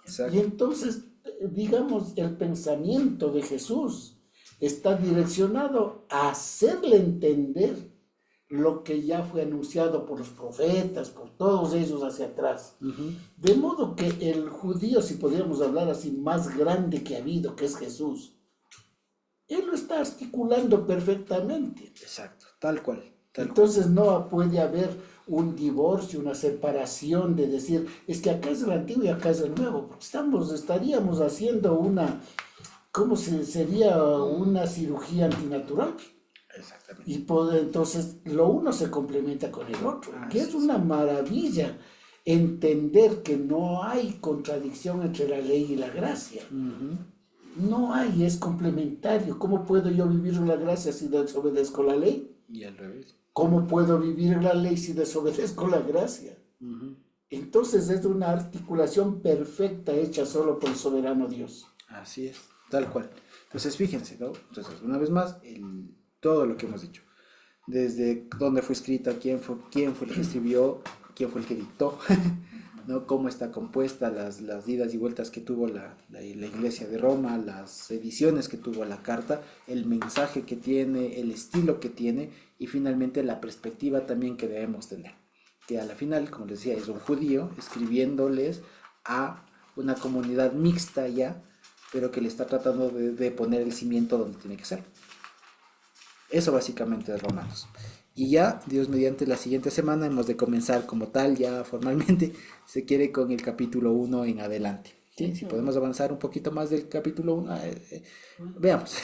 Speaker 1: Exacto.
Speaker 3: Y entonces, digamos, el pensamiento de Jesús está direccionado a hacerle entender lo que ya fue anunciado por los profetas, por todos ellos hacia atrás. De modo que el judío, si podríamos hablar así, más grande que ha habido, que es Jesús, él lo está articulando perfectamente.
Speaker 1: Exacto, tal cual.
Speaker 3: Entonces no puede haber un divorcio, una separación de decir, es que acá es el antiguo y acá es el nuevo, porque estaríamos haciendo sería una cirugía antinatural.
Speaker 1: Exactamente.
Speaker 3: Y entonces lo uno se complementa con el otro, que es una maravilla entender que no hay contradicción entre la ley y la gracia. No hay, es complementario. ¿Cómo puedo yo vivir en la gracia si desobedezco la ley?
Speaker 1: Y al revés.
Speaker 3: ¿Cómo puedo vivir en la ley si desobedezco la gracia? Entonces es una articulación perfecta hecha solo por el soberano Dios.
Speaker 1: Así es, tal cual. Entonces fíjense, ¿no? Entonces, una vez más, todo lo que hemos dicho. Desde dónde fue escrita, quién fue el que escribió, quién fue el que dictó, ¿no? Cómo está compuesta, las idas y vueltas que tuvo la Iglesia de Roma, las ediciones que tuvo la carta, el mensaje que tiene, el estilo que tiene y finalmente la perspectiva también que debemos tener. Que a la final, como les decía, es un judío escribiéndoles a una comunidad mixta ya, pero que le está tratando de poner el cimiento donde tiene que ser. Eso básicamente es Romanos. Y ya, Dios mediante, la siguiente semana hemos de comenzar como tal, ya formalmente, se quiere con el capítulo 1 en adelante, Sí, si podemos avanzar un poquito más del capítulo 1, veamos.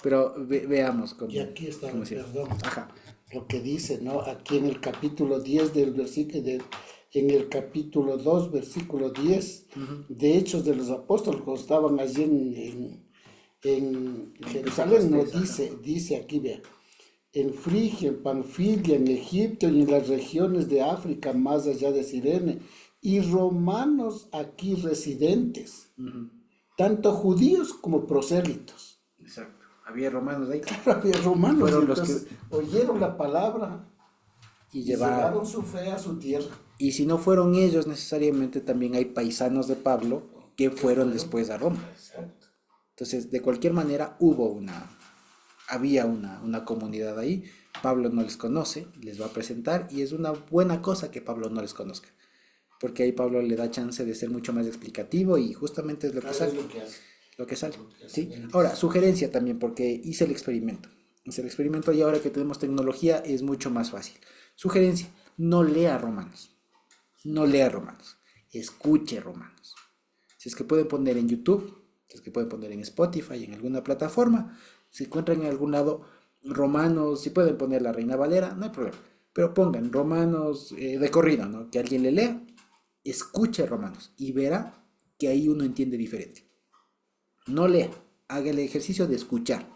Speaker 1: Pero veamos cómo,
Speaker 3: Y aquí está,
Speaker 1: cómo se llama.
Speaker 3: perdón,
Speaker 1: Ajá.
Speaker 3: lo que dice, ¿no? Aquí en el capítulo 10 del versículo, en el capítulo 2, versículo 10, de Hechos de los Apóstoles, cuando estaban allí en Jerusalén, no dice aquí, vea, en Frigia, en Panfilia, en Egipto y en las regiones de África, más allá de Cirene, y romanos aquí residentes, tanto judíos como prosélitos.
Speaker 1: Exacto. Había romanos ahí.
Speaker 3: Había romanos,
Speaker 1: Fueron
Speaker 3: y
Speaker 1: los
Speaker 3: entonces oyeron la palabra
Speaker 1: y
Speaker 3: y
Speaker 1: llevaron.
Speaker 3: llevaron su fe a su tierra.
Speaker 1: Y si no fueron ellos necesariamente, también hay paisanos de Pablo que fueron después a Roma.
Speaker 3: Exacto.
Speaker 1: Entonces, de cualquier manera, había una comunidad ahí. Pablo no les conoce, les va a presentar y es una buena cosa que Pablo no les conozca. Porque ahí Pablo le da chance de ser mucho más explicativo y justamente es lo que
Speaker 3: Claro,
Speaker 1: sale.
Speaker 3: es lo que hace.
Speaker 1: Lo que sale.
Speaker 3: Lo que hace
Speaker 1: ¿Sí?
Speaker 3: Bendis.
Speaker 1: Ahora, sugerencia también, porque hice el experimento. Hice el experimento y ahora que tenemos tecnología es mucho más fácil. Sugerencia, no lea Romanos. No lea Romanos. Escuche Romanos. Si es que pueden poner en YouTube, si es que pueden poner en Spotify, en alguna plataforma, si encuentran en algún lado Romanos, si pueden poner la Reina Valera, no hay problema. Pero pongan Romanos de corrido, ¿no? Que alguien le lea, escuche Romanos y verá que ahí uno entiende diferente. No lea, haga el ejercicio de escuchar.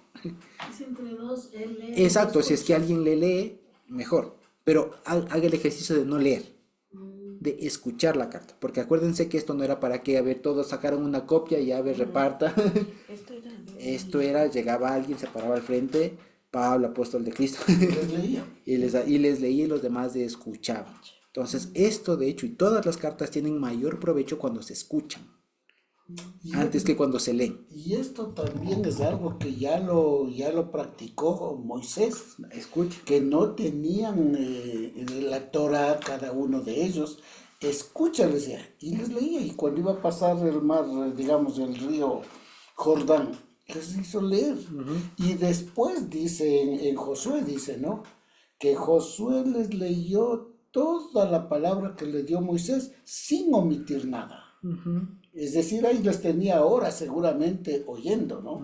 Speaker 4: Es entre dos, él lee.
Speaker 1: Exacto, si es que alguien le lee, mejor. Pero haga el ejercicio de no leer, de escuchar la carta. Porque acuérdense que esto no era para que, a ver, todos sacaron una copia y a ver, reparta. Esto era, llegaba alguien, se paraba al frente, Pablo, apóstol de Cristo,
Speaker 3: Les leía.
Speaker 1: y les leía y los demás de escuchaban. Entonces, esto de hecho, y todas las cartas tienen mayor provecho cuando se escuchan,
Speaker 3: Y,
Speaker 1: antes que cuando se leen.
Speaker 3: y esto también es algo que ya lo practicó Moisés,
Speaker 1: Escucha.
Speaker 3: que no tenían la Torah cada uno de ellos. Escucha, les decía, y les leía. Y cuando iba a pasar el mar, digamos, el río Jordán, les hizo leer. Y después dice, en Josué dice, ¿no? Que Josué les leyó toda la palabra que le dio Moisés sin omitir nada. Es decir, ahí les tenía horas seguramente oyendo, ¿no?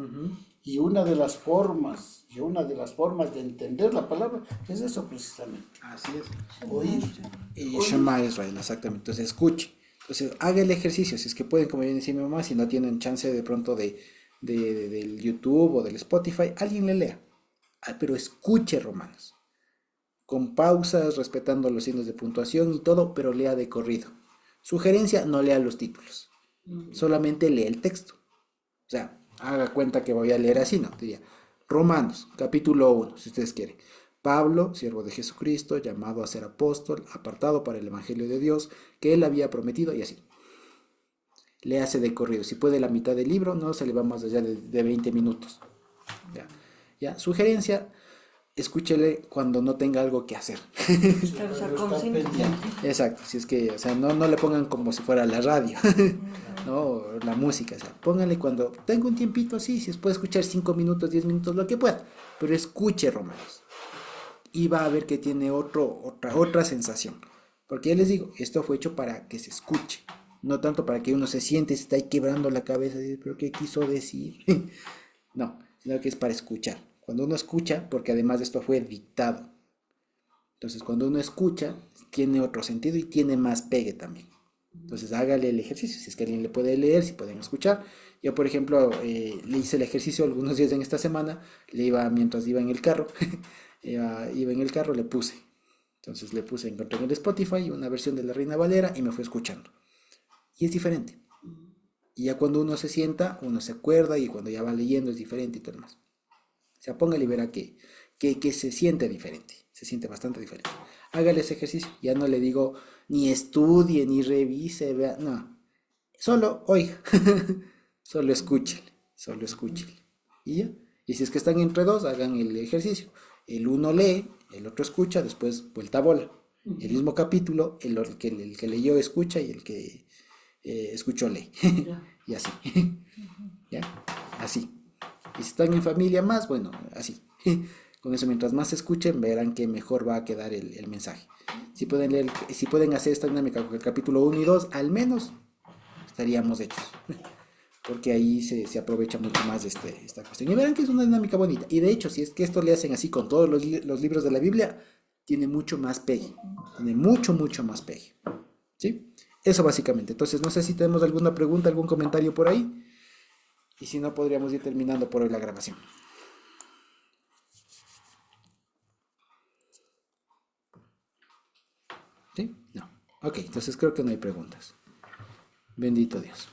Speaker 3: Y una de las formas de entender la palabra es eso precisamente.
Speaker 1: Así es.
Speaker 3: Oír.
Speaker 1: Y Shema Israel, exactamente. Entonces, escuche. Entonces, haga el ejercicio. Si es que pueden, como bien decía mi mamá, si no tienen chance de pronto del YouTube o del Spotify, alguien le lea. Pero escuche Romanos. Con pausas, respetando los signos de puntuación y todo, pero lea de corrido. Sugerencia, no lea los títulos. Solamente lee el texto. O sea, haga cuenta que voy a leer así, no, diría Romanos, capítulo 1, si ustedes quieren. Pablo, siervo de Jesucristo, llamado a ser apóstol, apartado para el Evangelio de Dios, que él había prometido, y así. Le hace de corrido. Si puede la mitad del libro, no se le va más allá de 20 minutos. Ya. Sugerencia, escúchele cuando no tenga algo que hacer.
Speaker 4: Claro, o sea,
Speaker 3: Pero está
Speaker 4: consciente.
Speaker 3: pendiente.
Speaker 1: Exacto, si es que, o sea, no le pongan como si fuera la radio, ¿no? O la música, o sea, pónganle cuando tenga un tiempito así, si puede escuchar 5 minutos, 10 minutos, lo que pueda, pero escuche Romanos. Y va a ver que tiene otra sensación. Porque ya les digo, esto fue hecho para que se escuche, no tanto para que uno se siente, se está ahí quebrando la cabeza, y dice, pero ¿qué quiso decir? No, sino que es para escuchar. Cuando uno escucha, porque además de esto fue dictado. Entonces, cuando uno escucha, tiene otro sentido y tiene más pegue también. Entonces, hágale el ejercicio. Si es que alguien le puede leer, si pueden escuchar. Yo, por ejemplo, le hice el ejercicio algunos días en esta semana. Mientras iba en el carro, iba en el carro, le puse. Entonces, encontré en el Spotify una versión de la Reina Valera y me fue escuchando. Y es diferente. Y ya cuando uno se sienta, uno se acuerda y cuando ya va leyendo es diferente y todo lo demás. O sea, póngale y verá que se siente diferente. Se siente bastante diferente. Hágale ese ejercicio. Ya no le digo ni estudie, ni revise, vea. No. Solo oiga. Solo escúchele. Y ya. Y si es que están entre dos, hagan el ejercicio. El uno lee, el otro escucha, después vuelta a bola. El mismo capítulo, el que leyó escucha y el que escuchó lee. Y así. ¿Ya? Así. Y si están en familia más, bueno, así. Con eso, mientras más escuchen, verán que mejor va a quedar el mensaje. Si pueden hacer esta dinámica con el capítulo 1 y 2, al menos estaríamos hechos. Porque ahí se aprovecha mucho más esta cuestión. Y verán que es una dinámica bonita. Y de hecho, si es que esto le hacen así con todos los libros de la Biblia, tiene mucho más pegue. Tiene mucho, mucho más pegue. ¿Sí? Eso básicamente. Entonces, no sé si tenemos alguna pregunta, algún comentario por ahí. Y si no, podríamos ir terminando por hoy la grabación. ¿Sí? No. Ok, entonces creo que no hay preguntas. Bendito Dios.